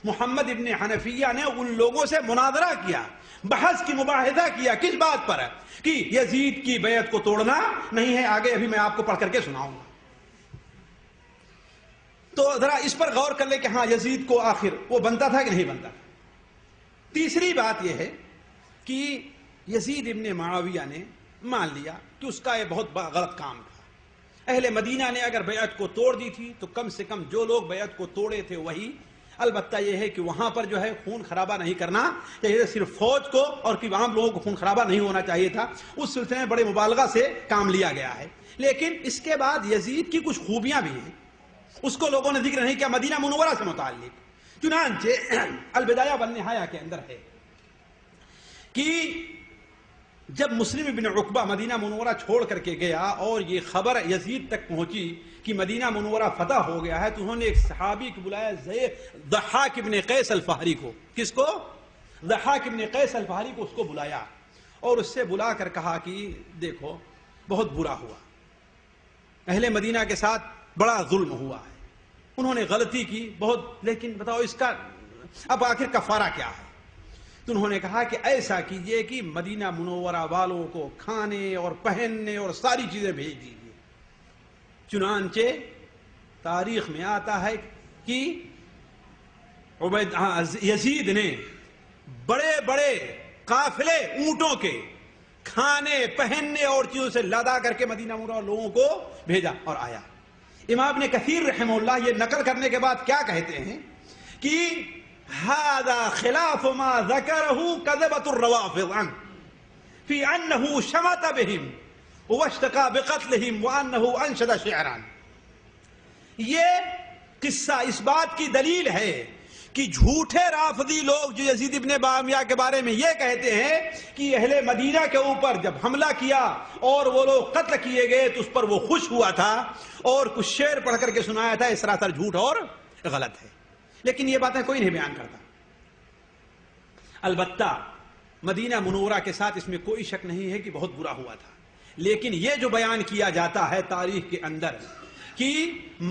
محمد ابن حنفیہ نے ان لوگوں سے مناظرہ کیا، بحث کی، مباحثہ کیا، کس بات پر؟ کہ یزید کی بیعت کو توڑنا نہیں ہے۔ آگے ابھی میں آپ کو پڑھ کر کے سناؤں گا، تو ذرا اس پر غور کر لیں کہ ہاں یزید کو آخر وہ بنتا تھا کہ نہیں بنتا تھا۔ تیسری بات یہ ہے کہ یزید ابن معاویہ نے مان لیا کہ اس کا یہ بہت غلط کام تھا۔ اہل مدینہ نے اگر بیعت کو توڑ دی تھی تو کم سے کم جو لوگ بیعت کو توڑے تھے وہی، البتہ یہ ہے کہ وہاں پر جو ہے خون خرابہ نہیں کرنا چاہیے، صرف فوج کو اور کہ عام لوگوں کو خون خرابہ نہیں ہونا چاہیے تھا۔ اس سلسلے میں بڑے مبالغہ سے کام لیا گیا ہے۔ لیکن اس کے بعد یزید کی کچھ خوبیاں بھی ہیں، اس کو لوگوں نے ذکر نہیں کیا مدینہ منورہ سے متعلق۔ چنانچہ البدایہ والنہایہ کے اندر ہے کہ جب مسلم بن عقبہ مدینہ منورہ چھوڑ کر کے گیا اور یہ خبر یزید تک پہنچی کہ مدینہ منورہ فتح ہو گیا ہے، تو انہوں نے ایک صحابی کو بلایا، ضحاک ابن قیس الفہری کو۔ کس کو؟ ضحاک ابن قیس الفہری کو، اس کو بلایا اور اس سے بلا کر کہا کہ دیکھو بہت برا ہوا، اہل مدینہ کے ساتھ بڑا ظلم ہوا ہے، انہوں نے غلطی کی بہت، لیکن بتاؤ اس کا اب آخر کفارہ کیا ہے؟ تو انہوں نے کہا کہ ایسا کیجئے کہ مدینہ منورہ والوں کو کھانے اور پہننے اور ساری چیزیں بھیج دیجیے۔ چنانچہ تاریخ میں آتا ہے کہ یزید نے بڑے بڑے قافلے اونٹوں کے کھانے پہننے اور چیزوں سے لادا کر کے مدینہ منورہ لوگوں کو بھیجا اور آیا۔ امام ابن کثیر رحمہ اللہ یہ نقل کرنے کے بعد کیا کہتے ہیں کہ هذا خلاف ما ذكره كذبة الروافض عنه في أنه شمت بهم واشتقى بقتلهم وأنه أنشد شعرا۔ یہ قصہ اس بات کی دلیل ہے کہ جھوٹے رافضی لوگ جو یزید ابن معاویہ کے بارے میں یہ کہتے ہیں کہ اہل مدینہ کے اوپر جب حملہ کیا اور وہ لوگ قتل کیے گئے تو اس پر وہ خوش ہوا تھا اور کچھ شعر پڑھ کر کے سنایا تھا، اس سراسر جھوٹ اور غلط ہے۔ لیکن یہ باتیں کوئی نہیں بیان کرتا۔ البتہ مدینہ منورہ کے ساتھ اس میں کوئی شک نہیں ہے کہ بہت برا ہوا تھا، لیکن یہ جو بیان کیا جاتا ہے تاریخ کے اندر کہ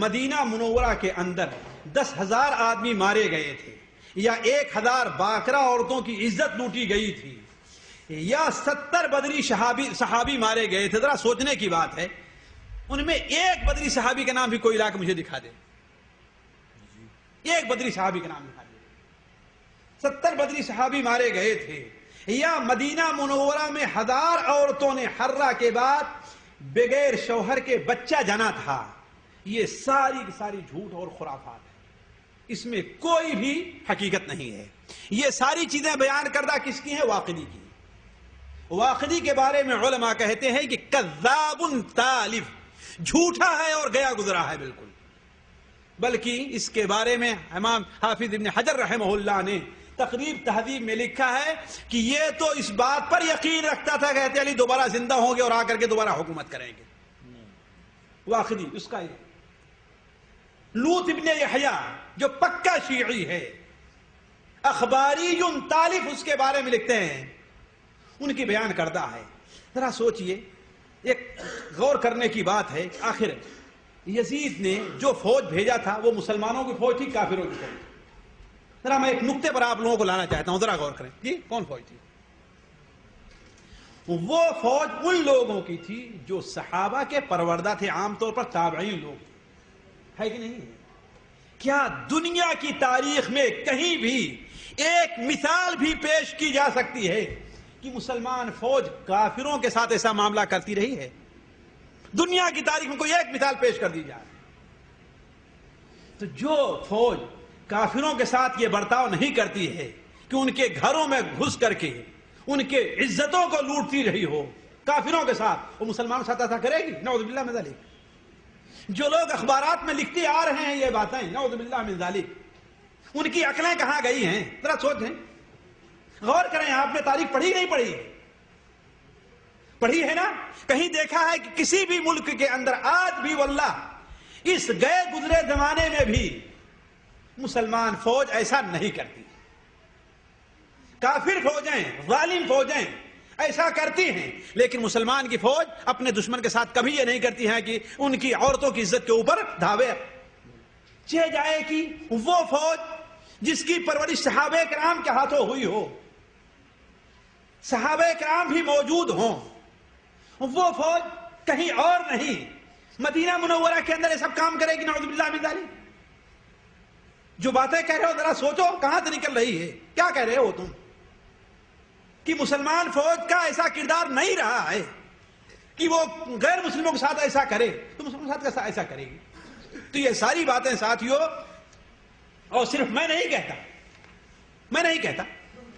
مدینہ منورہ کے اندر 10,000 آدمی مارے گئے تھے، یا 1,000 باکرہ عورتوں کی عزت لوٹی گئی تھی، یا 70 بدری صحابی مارے گئے تھے، ذرا سوچنے کی بات ہے۔ ان میں ایک بدری صحابی کا نام بھی کوئی لا کے مجھے دکھا دے، ایک بدری صحابی کا نام دکھا دے۔ 70 بدری صحابی مارے گئے تھے، یا مدینہ منورہ میں 1000 عورتوں نے حرہ کے بعد بغیر شوہر کے بچہ جنا تھا۔ یہ ساری کی ساری جھوٹ اور خرافات ہے، اس میں کوئی بھی حقیقت نہیں ہے۔ یہ ساری چیزیں بیان کردہ کس کی ہیں؟ واقدی کی۔ واقدی کے بارے میں علماء کہتے ہیں کہ کذاب تالف، جھوٹا ہے اور گیا گزرا ہے بالکل۔ بلکہ اس کے بارے میں امام حافظ ابن حجر رحمہ اللہ نے تقریب تہذیب میں لکھا ہے کہ یہ تو اس بات پر یقین رکھتا تھا کہ حضرت علی دوبارہ زندہ ہوں گے اور آ کر کے دوبارہ حکومت کریں گے۔ واقدی اس کا یہ لوط ابن یحییٰ جو پکا شیعی ہے، اخباری تالف اس کے بارے میں لکھتے ہیں، ان کی بیان کردہ ہے۔ ذرا سوچئے، ایک غور کرنے کی بات ہے، آخر یزید نے جو فوج بھیجا تھا وہ مسلمانوں کی فوج تھی، کافروں کی فوج تھی؟ ذرا میں ایک نقطے پر آپ لوگوں کو لانا چاہتا ہوں، ذرا غور کریں. جی کون فوج تھی؟ وہ فوج ان لوگوں کی تھی جو صحابہ کے پروردہ تھے، عام طور پر تابعین لوگ ہے کہ نہیں؟ کیا دنیا کی تاریخ میں کہیں بھی ایک مثال بھی پیش کی جا سکتی ہے کہ مسلمان فوج کافروں کے ساتھ ایسا معاملہ کرتی رہی ہے؟ دنیا کی تاریخ میں کوئی ایک مثال پیش کر دی جائے تو جو فوج کافروں کے ساتھ یہ برتاؤ نہیں کرتی ہے کہ ان کے گھروں میں گھس کر کے ان کے عزتوں کو لوٹتی رہی ہو کافروں کے ساتھ، وہ مسلمان ساتھ ایسا کرے گی؟ نعوذ باللہ من ذالک. جو لوگ اخبارات میں لکھتے آ رہے ہیں یہ باتیں، نعوذ باللہ من ذالک، ان کی عقلیں کہاں گئی ہیں؟ ذرا سوچیں، غور کریں. آپ نے تاریخ پڑھی نہیں پڑھی؟ پڑھی ہے نا؟ کہیں دیکھا ہے کہ کسی بھی ملک کے اندر آج بھی واللہ اس گئے گزرے زمانے میں بھی مسلمان فوج ایسا نہیں کرتی؟ کافر فوجیں، ظالم فوجیں ایسا کرتی ہیں، لیکن مسلمان کی فوج اپنے دشمن کے ساتھ کبھی یہ نہیں کرتی ہے کہ ان کی عورتوں کی عزت کے اوپر دھاوے چہ جائے کہ وہ فوج جس کی پرورش صحابہ کرام کے ہاتھوں ہوئی ہو، صحابہ کرام بھی موجود ہوں، وہ فوج کہیں اور نہیں مدینہ منورہ کے اندر یہ سب کام کرے گی؟ نعوذ باللہ من ذالک. جو باتیں کہہ رہے ہو ذرا سوچو کہاں سے نکل رہی ہے؟ کیا کہہ رہے ہو تم کہ مسلمان فوج کا ایسا کردار نہیں رہا ہے کہ وہ غیر مسلموں کے ساتھ ایسا کرے تو مسلموں کے ساتھ ایسا کرے گی؟ تو یہ ساری باتیں ساتھیوں، اور صرف میں نہیں کہتا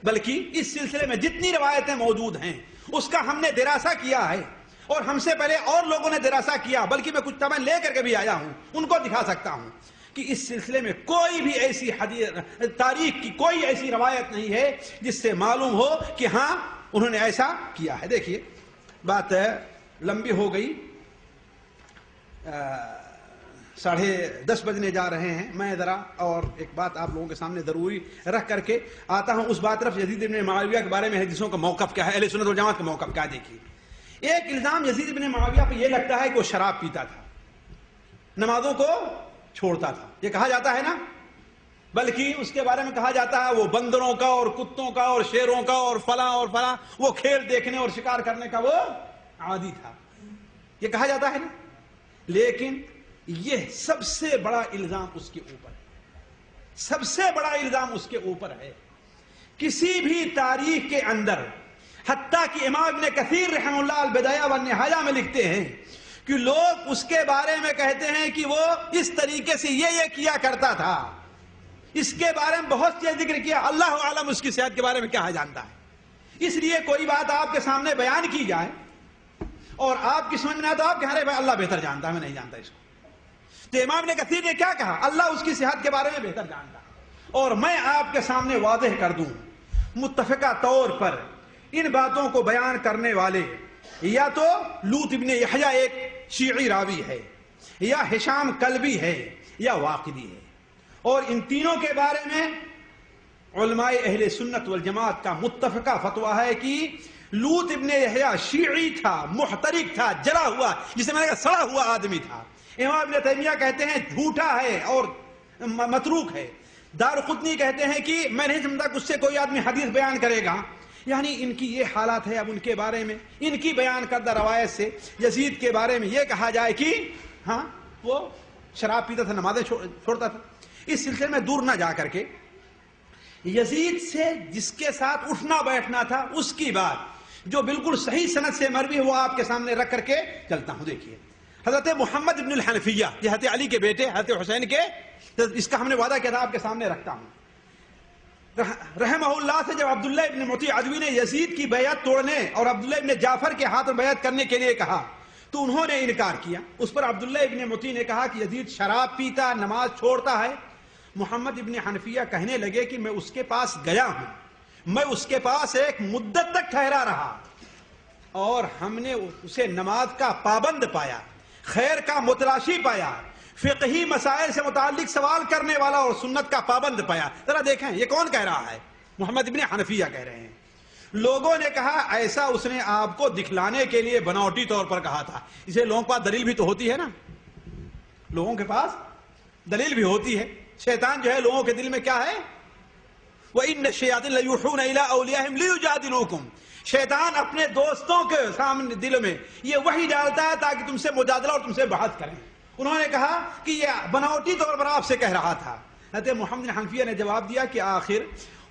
بلکہ اس سلسلے میں جتنی روایتیں موجود ہیں اس کا ہم نے دراسہ کیا ہے، اور ہم سے پہلے اور لوگوں نے دراسہ کیا، بلکہ میں کچھ تمن لے کر کے بھی آیا ہوں، ان کو دکھا سکتا ہوں کہ اس سلسلے میں کوئی بھی ایسی تاریخ کی کوئی ایسی روایت نہیں ہے جس سے معلوم ہو کہ ہاں انہوں نے ایسا کیا ہے. دیکھیے بات لمبی ہو گئی، 10:30 بجنے جا رہے ہیں. میں ذرا اور ایک بات آپ لوگوں کے سامنے ضروری رکھ کر کے آتا ہوں اس بات طرف. یزید بن معاویہ کے بارے میں حدیثوں کا موقف کیا ہے، اہل سنت والجماعت کا موقف کیا ہے؟ دیکھیے ایک الزام یزید بن معاویہ پہ یہ لگتا ہے کہ وہ شراب پیتا تھا، نمازوں کو چھوڑتا تھا، یہ کہا جاتا ہے نا. بلکہ اس کے بارے میں کہا جاتا ہے وہ بندروں کا اور کتوں کا اور شیروں کا اور فلاں وہ کھیل دیکھنے اور شکار کرنے کا وہ عادی تھا، یہ کہا جاتا ہے نا. لیکن یہ سب سے بڑا الزام اس کے اوپر ہے، سب سے بڑا الزام اس کے اوپر ہے. کسی بھی تاریخ کے اندر، حتیٰ کہ امام ابن کثیر رحمہ اللہ البدایہ والنہایہ میں لکھتے ہیں کہ لوگ اس کے بارے میں کہتے ہیں کہ وہ اس طریقے سے یہ کیا کرتا تھا، اس کے بارے میں بہت سے ذکر کیا، اللہ عالم اس کی صحت کے بارے میں کیا جانتا ہے. اس لیے کوئی بات آپ کے سامنے بیان کی جائے اور آپ کی سمجھ میں آئے تو آپ کہہ رہے بھائی اللہ بہتر جانتا ہے، میں نہیں جانتا اس کو. تو امام ابن کثیر نے کیا کہا؟ اللہ اس کی صحت کے بارے میں بہتر جانتا. اور میں آپ کے سامنے واضح کر دوں، متفقہ طور پر ان باتوں کو بیان کرنے والے یا تو لوط ابن یحییٰ ایک شیعی راوی ہے، یا ہشام کلبی ہے، یا واقدی ہے. اور ان تینوں کے بارے میں علماء اہل سنت والجماعت کا متفقہ فتویٰ ہے کہ لوط ابن یحییٰ شیعی تھا، محترق تھا، جلا ہوا، جسے میں نے کہا سڑا ہوا آدمی تھا. امام ابن تیمیہ کہتے ہیں جھوٹا ہے اور متروک ہے. دارقطنی کہتے ہیں کہ میں نہیں سمجھتا کہ اس سے کوئی آدمی حدیث بیان کرے گا. یعنی ان کی یہ حالات ہے. اب ان کے بارے میں ان کی بیان کردہ روایت سے یزید کے بارے میں یہ کہا جائے کہ ہاں وہ شراب پیتا تھا، نمازیں چھوڑتا تھا. اس سلسلے میں دور نہ جا کر کے یزید سے جس کے ساتھ اٹھنا بیٹھنا تھا اس کی بات جو بالکل صحیح سند سے مروی ہے وہ آپ کے سامنے رکھ کر کے چلتا ہوں. دیکھیے حضرت محمد ابن الحنفیہ، یہ حضرت علی کے بیٹے حضرت حسین کے، اس کا ہم نے وعدہ کیا تھا آپ کے سامنے رکھتا ہوں. رحمہ اللہ سے جب عبداللہ ابن مطیع عدوی نے یزید کی بیعت توڑنے اور عبداللہ ابن جعفر کے ہاتھ میں بیعت کرنے کے لیے کہا تو انہوں نے انکار کیا. اس پر عبداللہ ابن مطیع نے کہا کہ یزید شراب پیتا، نماز چھوڑتا ہے. محمد ابن حنفیہ کہنے لگے کہ میں اس کے پاس گیا ہوں، میں اس کے پاس ایک مدت تک ٹھہرا رہا اور ہم نے اسے نماز کا پابند پایا، خیر کا متلاشی پایا، فقہی مسائل سے متعلق سوال کرنے والا اور سنت کا پابند پایا. ذرا دیکھیں یہ کون کہہ رہا ہے؟ محمد ابن حنفیہ کہہ رہے ہیں. لوگوں نے کہا ایسا اس نے آپ کو دکھلانے کے لیے بناوٹی طور پر کہا تھا. اسے لوگوں کے پاس دلیل بھی تو ہوتی ہے نا، لوگوں کے پاس دلیل بھی ہوتی ہے. شیطان جو ہے لوگوں کے دل میں کیا ہے؟ وَإِنَّ الشَّيَاطِينَ لَيُوحُونَ إِلَىٰ أَوْلِيَائِهِمْ لِيُجَادِلُوكُمْ، شیطان اپنے دوستوں کے سامنے دل میں یہ وحی ڈالتا ہے تاکہ تم سے مجادلہ اور تم سے بحث کریں۔ انہوں نے کہا کہ یہ بناوٹی طور پر آپ سے کہہ رہا تھا۔ حضرت محمد بن حنفیہ نے جواب دیا کہ آخر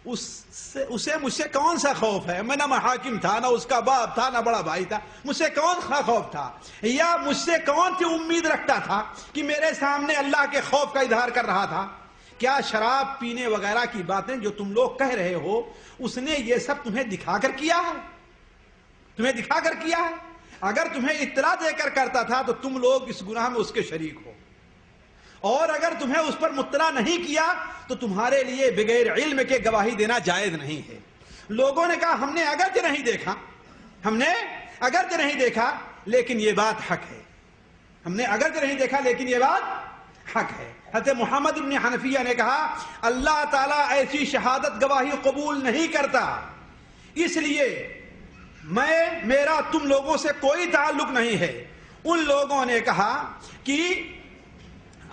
اسے مجھ سے کون سا خوف ہے؟ میں نہ حاکم تھا، نہ اس کا باپ تھا، نہ بڑا بھائی تھا، مجھ سے کون سا خوف تھا؟ یا مجھ سے کون سی امید رکھتا تھا کہ میرے سامنے اللہ کے خوف کا اظہار کر رہا تھا؟ کیا شراب پینے وغیرہ کی باتیں جو تم لوگ کہہ رہے ہو اس نے یہ سب تمہیں دکھا کر کیا ہے؟ تمہیں دکھا کر کیا ہے؟ اگر تمہیں اطلاع دے کر کرتا تھا تو تم لوگ اس گناہ میں اس کے شریک ہو، اور اگر تمہیں اس پر مطلع نہیں کیا تو تمہارے لیے بغیر علم کے گواہی دینا جائز نہیں ہے۔ لوگوں نے کہا ہم نے اگرچہ نہیں دیکھا لیکن یہ بات حق ہے، ہم نے اگرچہ نہیں دیکھا لیکن یہ بات حق ہے۔ حضرت محمد بن حنفیہ نے کہا اللہ تعالیٰ ایسی شہادت گواہی قبول نہیں کرتا، اس لیے میرا تم لوگوں سے کوئی تعلق نہیں ہے۔ ان لوگوں نے کہا کہ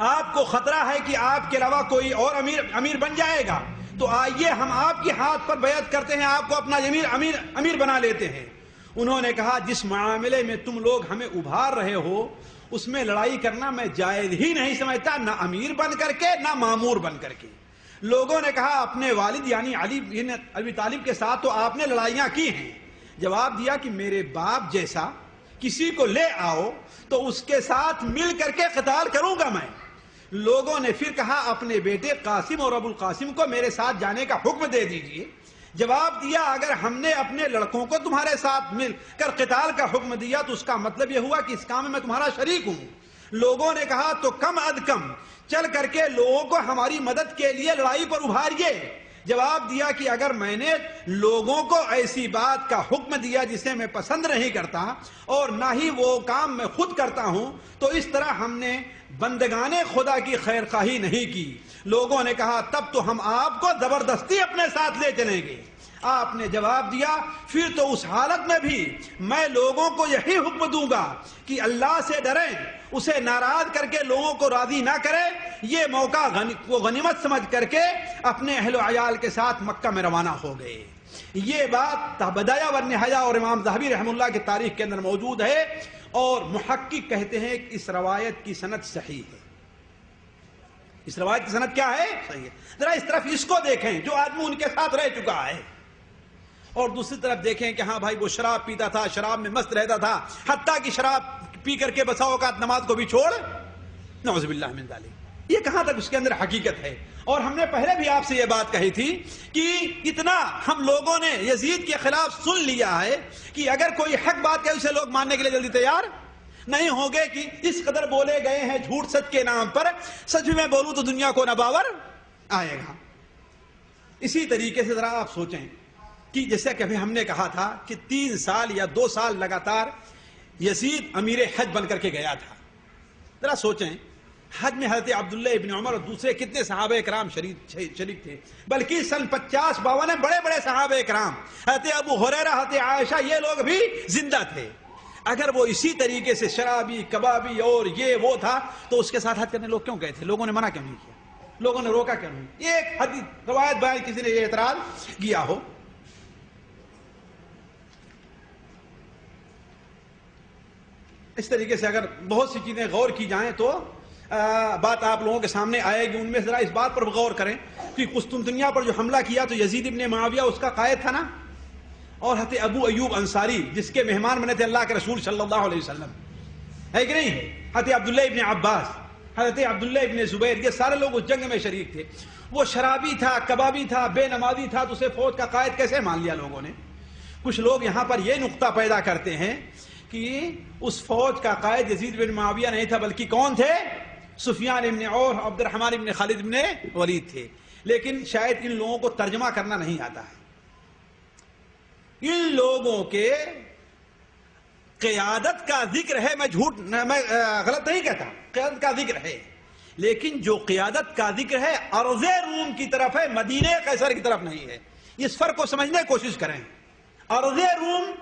آپ کو خطرہ ہے کہ آپ کے علاوہ کوئی اور امیر بن جائے گا، تو آئیے ہم آپ کے ہاتھ پر بیعت کرتے ہیں، آپ کو اپنا امیر بنا لیتے ہیں۔ انہوں نے کہا جس معاملے میں تم لوگ ہمیں ابھار رہے ہو اس میں لڑائی کرنا میں جائز ہی نہیں سمجھتا، نہ امیر بن کر کے نہ مامور بن کر کے۔ لوگوں نے کہا اپنے والد یعنی علی بن ابی طالب کے ساتھ تو آپ نے لڑائیاں کی ہیں۔ جواب دیا کہ میرے باپ جیسا کسی کو لے آؤ تو اس کے ساتھ مل کر کے قتال کروں گا میں۔ لوگوں نے پھر کہا اپنے بیٹے قاسم اور ابو القاسم کو میرے ساتھ جانے کا حکم دے دیجئے۔ جواب دیا اگر ہم نے اپنے لڑکوں کو تمہارے ساتھ مل کر قتال کا حکم دیا تو اس کا مطلب یہ ہوا کہ اس کام میں میں تمہارا شریک ہوں۔ لوگوں نے کہا تو کم از کم چل کر کے لوگوں کو ہماری مدد کے لیے لڑائی پر ابھاریے۔ جواب دیا کہ اگر میں نے لوگوں کو ایسی بات کا حکم دیا جسے میں پسند نہیں کرتا اور نہ ہی وہ کام میں خود کرتا ہوں تو اس طرح ہم نے بندگان خدا کی خیر خواہی نہیں کی۔ لوگوں نے کہا تب تو ہم آپ کو زبردستی اپنے ساتھ لے چلیں گے۔ آپ نے جواب دیا پھر تو اس حالت میں بھی میں لوگوں کو یہی حکم دوں گا کہ اللہ سے ڈریں، اسے ناراض کر کے لوگوں کو راضی نہ کرے۔ یہ موقع کو غنیمت سمجھ کر کے اپنے اہل و عیال کے ساتھ مکہ میں روانہ ہو گئے۔ یہ بات بدایہ والنہایہ اور امام ذہبی رحمہ اللہ کی تاریخ کے اندر موجود ہے، اور محقق کہتے ہیں کہ اس روایت کی سند صحیح ہے۔ اس روایت کی سند کیا ہے؟ صحیح ہے۔ ذرا اس طرف اس کو دیکھیں جو آدمی ان کے ساتھ رہ چکا ہے، اور دوسری طرف دیکھیں کہ ہاں بھائی وہ شراب پیتا تھا، شراب میں مست رہتا تھا، حتیٰ کہ شراب پی کر کے بسا اوقات نماز کو بھی چھوڑ، نعوذ باللہ من ذالک۔ یہ کہاں تک اس کے اندر حقیقت ہے؟ اور ہم نے پہلے بھی آپ سے یہ بات کہی تھی کہ اتنا ہم لوگوں نے یزید کے خلاف سن لیا ہے کہ اگر کوئی حق بات کہے اسے لوگ ماننے کے لیے جلدی تیار نہیں ہوں گے، کہ اس قدر بولے گئے ہیں جھوٹ سچ کے نام پر، سچ میں بولوں تو دنیا کو نہ باور آئے گا۔ اسی طریقے سے ذرا آپ سوچیں کہ جیسے کہ ہم نے کہا تھا کہ 3 سال یا 2 سال لگاتار یزید امیر حج بن کر کے گیا تھا۔ ذرا سوچیں حج میں حضرت عبداللہ ابن عمر اور دوسرے کتنے صحابہ کرام شریک تھے، بلکہ سن 50-52 بڑے بڑے صحابہ کرام، حضرت ابو ہریرہ، حضرت عائشہ، یہ لوگ بھی زندہ تھے۔ اگر وہ اسی طریقے سے شرابی کبابی اور یہ وہ تھا تو اس کے ساتھ حج کرنے لوگ کیوں گئے تھے؟ لوگوں نے منع کیوں نہیں کیا؟ لوگوں نے روکا کیوں نہیں؟ یہ ایک حدیث روایت بیان کسی نے یہ اعتراض کیا ہو۔ اس طریقے سے اگر بہت سی چیزیں غور کی جائیں تو بات آپ لوگوں کے سامنے آئے گی۔ ان میں ذرا اس بات پر غور کریں کہ قسطنطنیہ پر جو حملہ کیا تو یزید ابن معاویہ اس کا قائد تھا نا، اور حضرت ابو ایوب انصاری جس کے مہمان بنے تھے اللہ کے رسول صلی اللہ علیہ وسلم، ہے کہ نہیں؟ حضرت عبداللہ ابن عباس، حضرت عبداللہ ابن زبیر، یہ سارے لوگ اس جنگ میں شریک تھے۔ وہ شرابی تھا، کبابی تھا، بے نمازی تھا، تو اسے فوج کا قائد کیسے مان لیا لوگوں نے؟ کچھ لوگ یہاں پر یہ نقطہ پیدا کرتے ہیں کہ اس فوج کا قائد یزید بن معاویہ نہیں تھا، بلکہ کون تھے؟ سفیان ابن اور عبد الرحمن ابن خالد ابن ولید تھے۔ لیکن شاید ان لوگوں کو ترجمہ کرنا نہیں آتا ہے۔ ان لوگوں کے قیادت کا ذکر ہے، میں غلط نہیں کہتا، قیادت کا ذکر ہے، لیکن جو قیادت کا ذکر ہے ارض روم کی طرف ہے، مدینہ قیصر کی طرف نہیں ہے۔ اس فرق کو سمجھنے کی کوشش کریں۔ ارض روم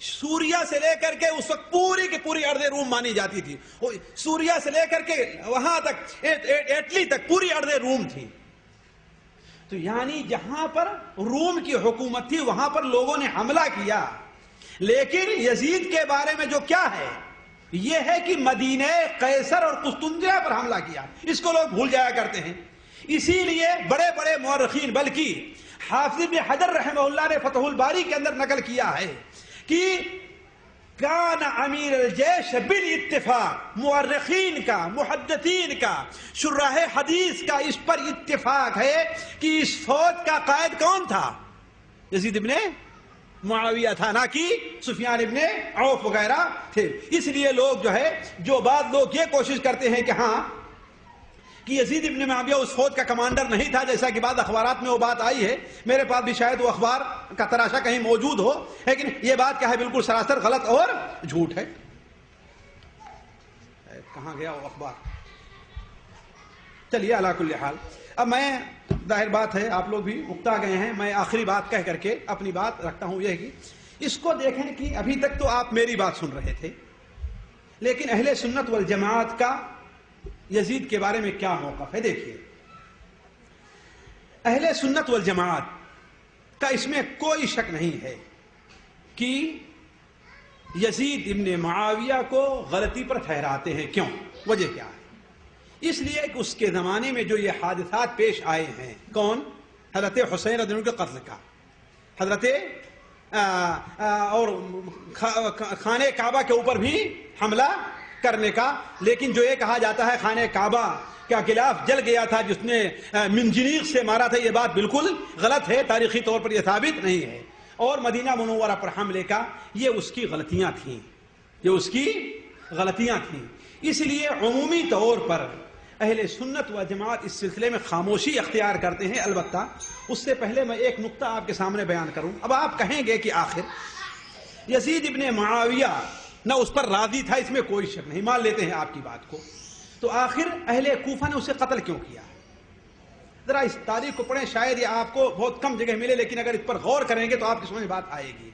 سوریا سے لے کر کے اس وقت پوری کی پوری ارض روم مانی جاتی تھی، سوریا سے لے کر کے وہاں تک اٹلی تک پوری ارض روم تھی۔ تو یعنی جہاں پر روم کی حکومت تھی وہاں پر لوگوں نے حملہ کیا، لیکن یزید کے بارے میں جو کیا ہے یہ ہے کہ مدینہ قیصر اور قسطنطنیہ پر حملہ کیا، اس کو لوگ بھول جایا کرتے ہیں۔ اسی لیے بڑے بڑے مورخین، بلکہ حافظ ابن حجر رحمہ اللہ نے فتح الباری کے اندر نقل کیا ہے کہ کان امیر الجیش بالاتفاق، مورخین کا، محدثین کا، شراح حدیث کا اس پر اتفاق ہے کہ اس فوج کا قائد کون تھا؟ یزید ابن معاویہ تھا، نہ کہ سفیان ابن عوف وغیرہ تھے۔ اس لیے لوگ جو بعض لوگ یہ کوشش کرتے ہیں کہ ہاں کہ یزید ابن معاویہ اس فوج کا کمانڈر نہیں تھا، جیسا کہ بعض اخبارات میں وہ بات آئی ہے، میرے پاس بھی شاید وہ اخبار کا تراشا کہیں موجود ہو، لیکن یہ بات کیا ہے بالکل سراسر غلط اور جھوٹ ہے۔ کہاں گیا وہ اخبار؟ چلیے علی کل حال، اب میں ظاہر بات ہے آپ لوگ بھی اکتا گئے ہیں، میں آخری بات کہہ کر کے اپنی بات رکھتا ہوں، یہ کہ اس کو دیکھیں کہ ابھی تک تو آپ میری بات سن رہے تھے، لیکن اہل سنت والجماعت کا یزید کے بارے میں کیا موقف ہے؟ دیکھیے، اہل سنت والجماعت کا اس میں کوئی شک نہیں ہے کہ یزید ابن معاویہ کو غلطی پر ٹھہراتے ہیں۔ کیوں؟ وجہ کیا ہے؟ اس لیے کہ اس کے زمانے میں جو یہ حادثات پیش آئے ہیں، کون؟ حضرت حسین رضی اللہ عنہ کے قتل کا، حضرت اور خانہ کعبہ کے اوپر بھی حملہ کرنے کا، لیکن جو یہ کہا جاتا ہے خانہ کعبہ کا غلاف جل گیا تھا جس نے منجنیق سے مارا تھا، یہ بات بالکل غلط ہے، تاریخی طور پر یہ ثابت نہیں ہے۔ اور مدینہ منورہ پر حملے کا یہ اس کی غلطیاں تھیں، یہ اس کی غلطیاں تھیں۔ اس لیے عمومی طور پر اہل سنت و جماعت اس سلسلے میں خاموشی اختیار کرتے ہیں۔ البتہ اس سے پہلے میں ایک نقطہ آپ کے سامنے بیان کروں۔ اب آپ کہیں گے کہ آخر یزید ابن معاویہ نہ اس پر راضی تھا، اس میں کوئی شک نہیں، مان لیتے ہیں آپ کی بات کو، تو آخر اہل کوفہ نے اسے قتل کیوں کیا؟ ذرا اس تاریخ کو پڑھیں، شاید یہ آپ کو بہت کم جگہ ملے، لیکن اگر اس پر غور کریں گے تو آپ کی سمجھ بات آئے گی۔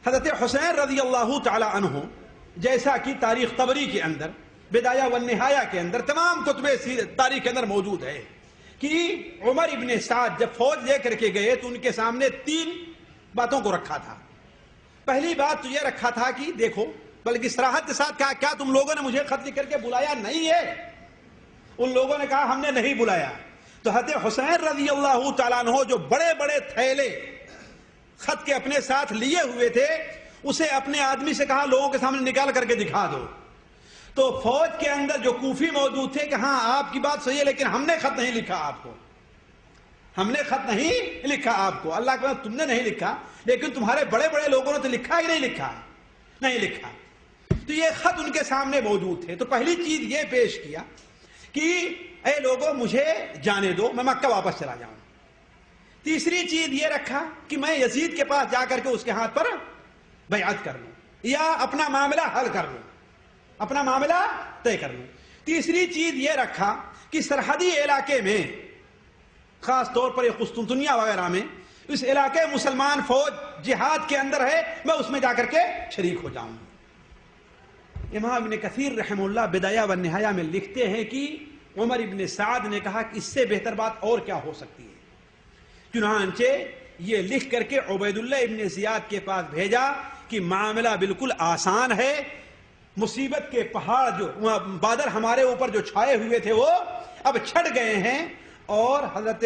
حضرت حسین رضی اللہ تعالی عنہ، جیسا کہ تاریخ طبری کے اندر، بدایہ والنہایہ کے اندر، تمام کتب تاریخ کے اندر موجود ہے کہ عمر ابن سعد جب فوج لے کر کے گئے تو ان کے سامنے 3 باتوں کو رکھا تھا۔ پہلی بات تو یہ رکھا تھا کہ دیکھو، بلکہ صراحت کے ساتھ کہا، کیا تم لوگوں نے مجھے خط لکھ کر کے بلایا نہیں ہے؟ ان لوگوں نے کہا ہم نے نہیں بلایا۔ تو حضرت حسین رضی اللہ تعالیٰ عنہ جو بڑے بڑے تھیلے خط کے اپنے ساتھ لیے ہوئے تھے، اسے اپنے آدمی سے کہا لوگوں کے سامنے نکال کر کے دکھا دو۔ تو فوج کے اندر جو کوفی موجود تھے کہ ہاں آپ کی بات صحیح ہے، لیکن ہم نے خط نہیں لکھا آپ کو، ہم نے خط نہیں لکھا آپ کو، اللہ کے بعد تم نے نہیں لکھا، لیکن تمہارے بڑے بڑے لوگوں نے تو لکھا ہی نہیں لکھا۔ تو یہ خط ان کے سامنے موجود تھے۔ تو پہلی چیز یہ پیش کیا کہ اے لوگوں مجھے جانے دو، میں مکہ واپس چلا جاؤں۔ تیسری چیز یہ رکھا کہ میں یزید کے پاس جا کر کے اس کے ہاتھ پر بیعت کر لوں یا اپنا معاملہ حل کر لوں، اپنا معاملہ طے کر لوں۔ تیسری چیز یہ رکھا کہ سرحدی علاقے میں، خاص طور پر یہ قسطنطنیہ وغیرہ میں، اس علاقے مسلمان فوج جہاد کے اندر ہے، میں اس میں جا کر کے شریک ہو جاؤں۔ امام ابن کثیر رحمہ اللہ بدایہ والنہایہ میں لکھتے ہیں کہ عمر ابن سعد نے کہا کہ اس سے بہتر بات اور کیا ہو سکتی ہے، چنانچہ یہ لکھ کر کے عبید اللہ ابن زیاد کے پاس بھیجا کہ معاملہ بالکل آسان ہے، مصیبت کے پہاڑ جو بادل ہمارے اوپر جو چھائے ہوئے تھے وہ اب چھٹ گئے ہیں، اور حضرت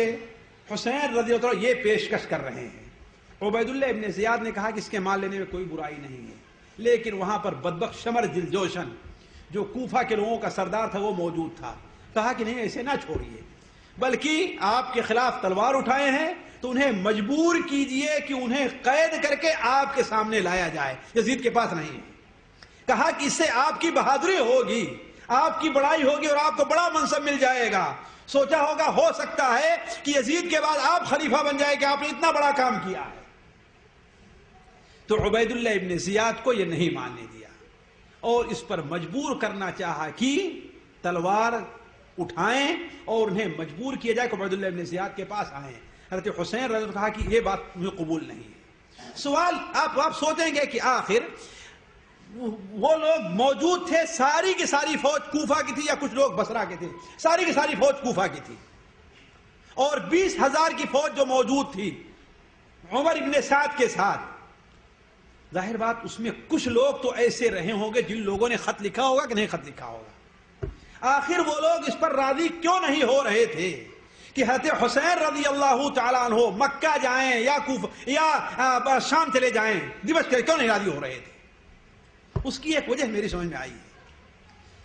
حسین رضی اللہ عنہ یہ پیشکش کر رہے ہیں۔ عبید اللہ ابن زیاد نے کہا کہ اس کے مال لینے میں کوئی برائی نہیں ہے، لیکن وہاں پر بدبخت شمر دلجوشن جو کوفہ کے لوگوں کا سردار تھا وہ موجود تھا، کہا کہ نہیں ایسے نہ چھوڑیے، بلکہ آپ کے خلاف تلوار اٹھائے ہیں تو انہیں مجبور کیجئے کہ انہیں قید کر کے آپ کے سامنے لایا جائے، یزید کے پاس نہیں ہے۔ کہا کہ اس سے آپ کی بہادری ہوگی، آپ کی بڑائی ہوگی اور آپ کو بڑا منصب مل جائے گا۔ سوچا ہوگا ہو سکتا ہے کہ یزید کے بعد آپ خلیفہ بن جائے کہ آپ نے اتنا بڑا کام کیا ہے۔ تو عبید اللہ ابن زیاد کو یہ نہیں ماننے دیا اور اس پر مجبور کرنا چاہا کہ تلوار اٹھائیں اور انہیں مجبور کیا جائے کہ عبید اللہ ابن زیاد کے پاس آئیں۔ حضرت حسین رضی اللہ عنہ نے کہا کہ یہ بات مجھے قبول نہیں ہے۔ سوال آپ سوچیں گے کہ آخر وہ لوگ موجود تھے، ساری کی ساری فوج کوفہ کی تھی یا کچھ لوگ بصرہ کے تھے؟ ساری کی ساری فوج کوفہ کی تھی، اور 20,000 کی فوج جو موجود تھی عمر ابن سعد کے ساتھ، ظاہر بات اس میں کچھ لوگ تو ایسے رہے ہوں گے جن لوگوں نے خط لکھا ہوگا کہ نہیں خط لکھا ہوگا. آخر وہ لوگ اس پر راضی کیوں نہیں ہو رہے تھے کہ حضرت حسین رضی اللہ تعالیٰ عنہ مکہ جائیں یا شام چلے جائیں، دمشق کیوں نہیں راضی ہو رہے تھے؟ اس کی ایک وجہ میری سمجھ میں آئی ہے.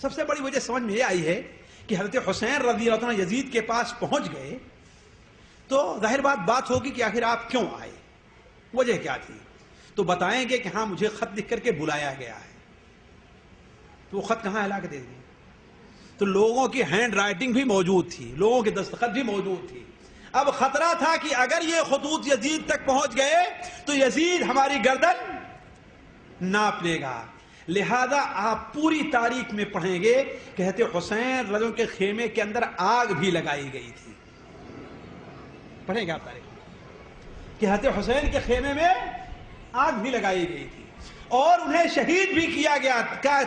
سب سے بڑی وجہ سمجھ میں یہ آئی ہے کہ حضرت حسین رضی اللہ عنہ یزید کے پاس پہنچ گئے تو ظاہر بات ہوگی کہ آخر آپ کیوں آئے، وجہ کیا تھی؟ تو بتائیں گے کہ ہاں مجھے خط لکھ کر کے بلایا گیا ہے. تو وہ خط کہاں لا کے دے دیں؟ تو لوگوں کی ہینڈ رائٹنگ بھی موجود تھی، لوگوں کی دستخط بھی موجود تھی. اب خطرہ تھا کہ اگر یہ خطوط یزید تک پہنچ گئے تو یزید ہماری گردن ناپ لے گا. لہذا آپ پوری تاریخ میں پڑھیں گے کہ حضرت حسین رضی کے خیمے کے اندر آگ بھی لگائی گئی تھی. پڑھیں گے آپ تاریخ کہ حضرت حسین کے خیمے میں آگ بھی لگائی گئی تھی اور انہیں شہید بھی کیا گیا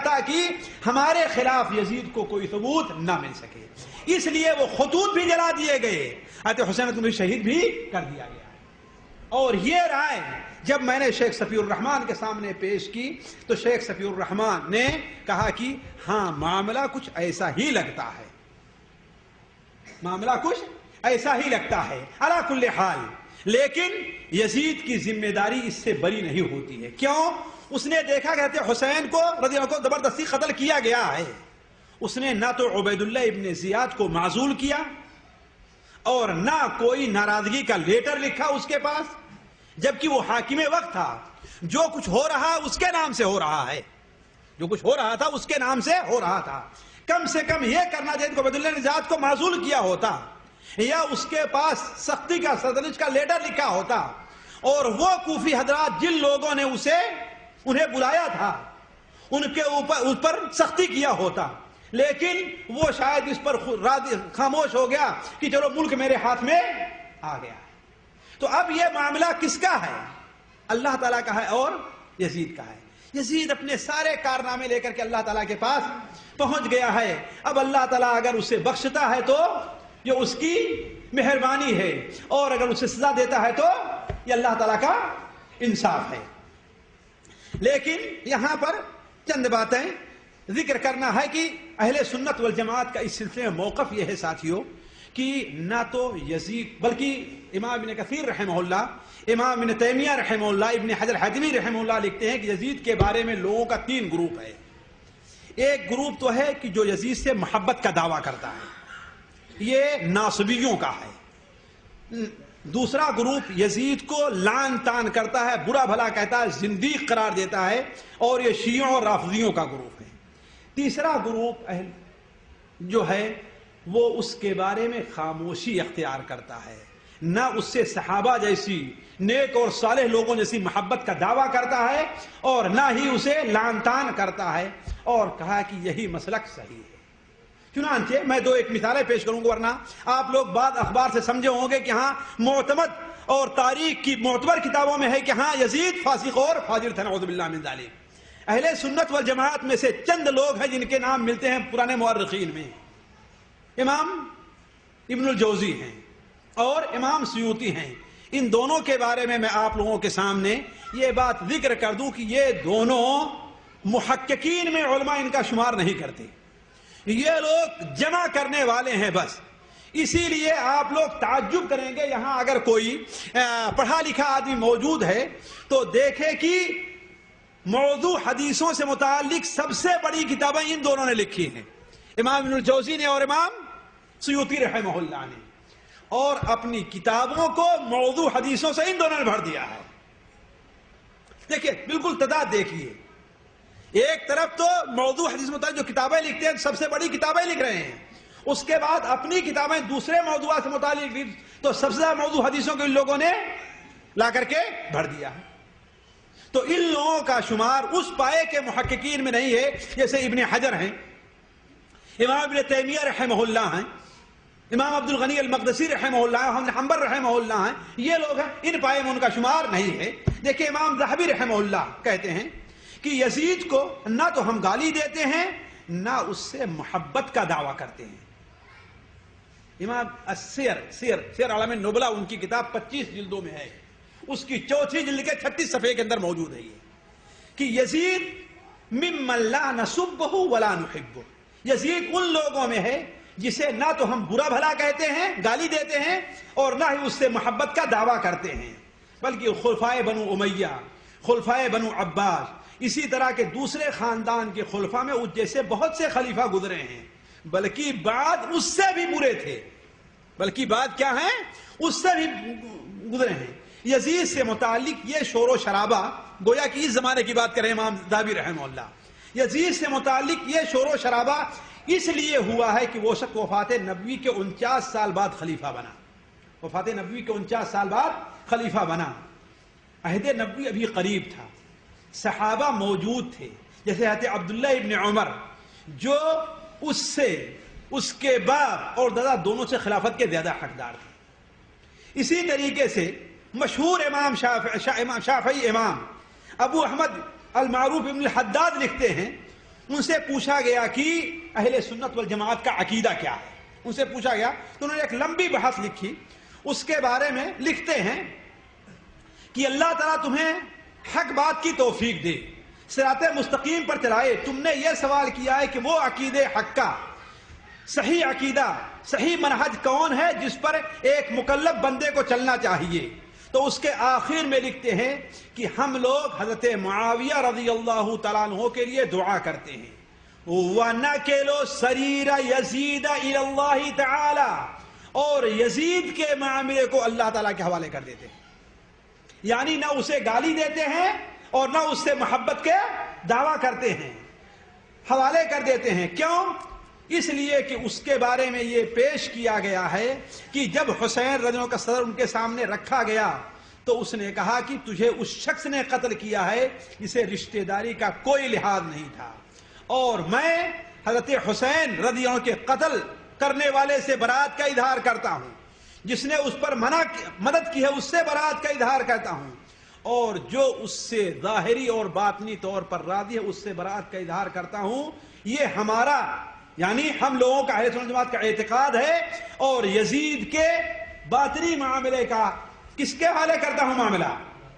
تاکہ ہمارے خلاف یزید کو کوئی ثبوت نہ مل سکے. اس لیے وہ خطوط بھی جلا دیے گئے، حضرت حسین کو شہید بھی کر دیا گیا. اور یہ رائے جب میں نے شیخ صفی الرحمان کے سامنے پیش کی تو شیخ صفی الرحمان نے کہا کہ ہاں معاملہ کچھ ایسا ہی لگتا ہے، معاملہ کچھ ایسا ہی لگتا ہے. علی کل حال لیکن یزید کی ذمہ داری اس سے بری نہیں ہوتی ہے. کیوں؟ اس نے دیکھا کہ حضرت حسین کو رضی اللہ عنہ کو زبردستی قتل کیا گیا ہے. اس نے نہ تو عبید اللہ ابن زیاد کو معزول کیا اور نہ کوئی ناراضگی کا لیٹر لکھا اس کے پاس، جبکہ وہ حاکم وقت تھا. جو کچھ ہو رہا اس کے نام سے ہو رہا ہے، جو کچھ ہو رہا تھا اس کے نام سے ہو رہا تھا. کم سے کم یہ کرنا چاہیے کہ عبید اللہ ابن زیاد کو معزول کیا ہوتا یا اس کے پاس سختی کا سرزنش کا لیٹر لکھا ہوتا اور وہ کوفی حضرات جن لوگوں نے انہیں بلایا تھا ان کے اوپر سختی کیا ہوتا. لیکن وہ شاید اس پر خاموش ہو گیا کہ چلو ملک میرے ہاتھ میں آ گیا. تو اب یہ معاملہ کس کا ہے؟ اللہ تعالیٰ کا ہے اور یزید کا ہے. یزید اپنے سارے کارنامے لے کر کے اللہ تعالیٰ کے پاس پہنچ گیا ہے. اب اللہ تعالیٰ اگر اسے بخشتا ہے تو یہ اس کی مہربانی ہے اور اگر اسے سزا دیتا ہے تو یہ اللہ تعالیٰ کا انصاف ہے. لیکن یہاں پر چند باتیں ذکر کرنا ہے کہ اہل سنت والجماعت کا اس سلسلے میں موقف یہ ہے ساتھیوں کہ نہ تو یزید بلکہ امام ابن کثیر رحمہ اللہ، امام ابن تیمیہ رحمہ اللہ، ابن حجر حتمی رحمہ اللہ لکھتے ہیں کہ یزید کے بارے میں لوگوں کا 3 گروپ ہے. ایک گروپ تو ہے کہ جو یزید سے محبت کا دعویٰ کرتا ہے، یہ ناصبیوں کا ہے. دوسرا گروپ یزید کو لعن طعن کرتا ہے، برا بھلا کہتا ہے، زندیق قرار دیتا ہے اور یہ شیعوں اور رافضیوں کا گروپ ہے. تیسرا گروپ جو ہے وہ اس کے بارے میں خاموشی اختیار کرتا ہے، نہ اس سے صحابہ جیسی نیک اور صالح لوگوں جیسی محبت کا دعویٰ کرتا ہے اور نہ ہی اسے لعن طعن کرتا ہے. اور کہا کہ یہی مسلک صحیح ہے. چنانچہ میں 2 مثالیں پیش کروں گا، ورنہ آپ لوگ بعض اخبار سے سمجھے ہوں گے کہ ہاں معتمد اور تاریخ کی معتبر کتابوں میں ہے کہ ہاں یزید فاسق اور فاجر تھا، نعوذ باللہ من ذالک. اہل سنت والجماعت میں سے چند لوگ ہیں جن کے نام ملتے ہیں پرانے مورخین میں. امام ابن الجوزی ہیں اور امام سیوطی ہیں. ان دونوں کے بارے میں آپ لوگوں کے سامنے یہ بات ذکر کر دوں کہ یہ دونوں محققین میں علماء ان کا شمار نہیں کرتے، یہ لوگ جمع کرنے والے ہیں بس. اسی لیے آپ لوگ تعجب کریں گے یہاں اگر کوئی پڑھا لکھا آدمی موجود ہے تو دیکھے کہ موضوع حدیثوں سے متعلق سب سے بڑی کتابیں ان دونوں نے لکھی ہیں، امام ابن الجوزی نے اور امام سیوطی رحمہ اللہ نے، اور اپنی کتابوں کو موضوع حدیثوں سے ان دونوں نے بھر دیا ہے. دیکھیے بالکل تضاد دیکھیے، ایک طرف تو موضوع حدیث متعلق جو کتابیں لکھتے ہیں سب سے بڑی کتابیں لکھ رہے ہیں، اس کے بعد اپنی کتابیں دوسرے موضوعات سے متعلق تو سب سے زیادہ موضوع حدیثوں کو ان لوگوں نے لا کر کے بھر دیا ہے. تو ان لوگوں کا شمار اس پائے کے محققین میں نہیں ہے جیسے ابن حجر ہیں، امام ابن تیمیہ رحمہ اللہ ہیں، امام عبد الغنی المقدسی رحمہ اللہ، ابن حنبل رحمہ اللہ ہیں. یہ لوگ ہیں، ان پائے میں ان کا شمار نہیں ہے. دیکھیں امام ذہبی رحمہ اللہ کہتے ہیں کہ یزید کو نہ تو ہم گالی دیتے ہیں نہ اس سے محبت کا دعویٰ کرتے ہیں. امام سیر اعلام نبلا ان کی کتاب 25 جلدوں میں ہے، اس کی 4 جلد کے 36 صفحے کے اندر موجود ہے یہ کہ یزید ممن لا نسبہ ولا نحبہ، یزید ان لوگوں میں ہے جسے نہ تو ہم برا بھلا کہتے ہیں، گالی دیتے ہیں، اور نہ ہی اس سے محبت کا دعویٰ کرتے ہیں، بلکہ خلفائے بنو امیہ، خلفائے بنو عباس، اسی طرح کے دوسرے خاندان کے خلفاء میں اس جیسے بہت سے خلیفہ گزرے ہیں، بلکہ بعد اس سے بھی برے تھے، بلکہ بعد کیا ہیں، اس سے بھی گزرے ہیں۔ یزید سے متعلق یہ شور و شرابہ، گویا کہ اس زمانے کی بات کریں امام ذہبی رحمہ اللہ، یزید سے متعلق یہ شور و شرابہ اس لیے ہوا ہے کہ وہ شخص وفات نبوی کے 49 سال بعد خلیفہ بنا، وفات نبوی کے 49 سال بعد خلیفہ بنا۔ عہد نبوی ابھی قریب تھا، صحابہ موجود تھے، جیسے حضرت عبداللہ ابن عمر جو اس سے، اس کے باپ اور دادا دونوں سے خلافت کے زیادہ حقدار تھے۔ اسی طریقے سے مشہور امام شافعی امام ابو احمد المعروف ابن الحداد لکھتے ہیں، ان سے پوچھا گیا کہ اہل سنت والجماعت کا عقیدہ کیا ہے، ان سے پوچھا گیا تو انہوں نے ایک لمبی بحث لکھی، اس کے بارے میں لکھتے ہیں کہ اللہ تعالیٰ تمہیں حق بات کی توفیق دے، صراط مستقیم پر چلائے۔ تم نے یہ سوال کیا ہے کہ وہ عقیدے حق کا صحیح عقیدہ، صحیح منہج کون ہے جس پر ایک مکلف بندے کو چلنا چاہیے، تو اس کے آخر میں لکھتے ہیں کہ ہم لوگ حضرت معاویہ رضی اللہ تعالیٰ عنہ کے لیے دعا کرتے ہیں، وَنَكِلُ سَرِيرَ يَزِيدَ إِلَى اللَّهِ تَعَالَى، اور یزید کے معاملے کو اللہ تعالیٰ کے حوالے کر دیتے ہیں، یعنی نہ اسے گالی دیتے ہیں اور نہ اس سے محبت کے دعویٰ کرتے ہیں، حوالے کر دیتے ہیں۔ کیوں؟ اس لیے کہ اس کے بارے میں یہ پیش کیا گیا ہے کہ جب حسین رضی اللہ عنہ کا صدر ان کے سامنے رکھا گیا تو اس نے کہا کہ تجھے اس شخص نے قتل کیا ہے جسے رشتہ داری کا کوئی لحاظ نہیں تھا، اور میں حضرت حسین رضی اللہ عنہ کے قتل کرنے والے سے برات کا اظہار کرتا ہوں، جس نے اس پر مدد کی ہے اس سے برات کا اظہار کرتا ہوں، اور جو اس سے ظاہری اور باطنی طور پر راضی ہے اس سے برات کا اظہار کرتا ہوں۔ یہ ہمارا یعنی ہم لوگوں کا اہل سنت جماعت کا اعتقاد ہے، اور یزید کے باطنی معاملے کا کس کے حوالے کرتا ہوں معاملہ؟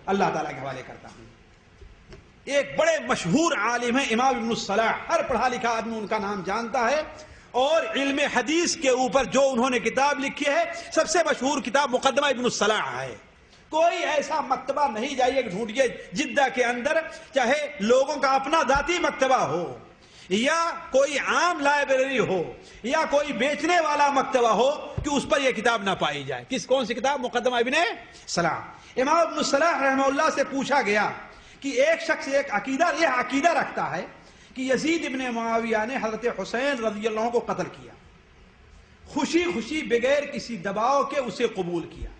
اللہ تعالیٰ کے حوالے کرتا ہوں۔ ایک بڑے مشہور عالم ہیں امام ابن الصلاح، ہر پڑھا لکھا آدمی ان کا نام جانتا ہے، اور علم حدیث کے اوپر جو انہوں نے کتاب لکھی ہے سب سے مشہور کتاب مقدمہ ابن الصلاح ہے۔ کوئی ایسا مکتبہ نہیں جائیے کہ ڈھونڈیے جدہ کے اندر، چاہے لوگوں کا اپنا ذاتی مکتبہ ہو یا کوئی عام لائبریری ہو یا کوئی بیچنے والا مکتبہ ہو، کہ اس پر یہ کتاب نہ پائی جائے۔ کون سی کتاب؟ مقدمہ ابن صلاح۔ امام ابن صلاح رحمہ اللہ سے پوچھا گیا کہ ایک شخص ایک یہ عقیدہ رکھتا ہے کہ یزید ابن معاویہ نے حضرت حسین رضی اللہ عنہ کو قتل کیا، خوشی خوشی بغیر کسی دباؤ کے اسے قبول کیا،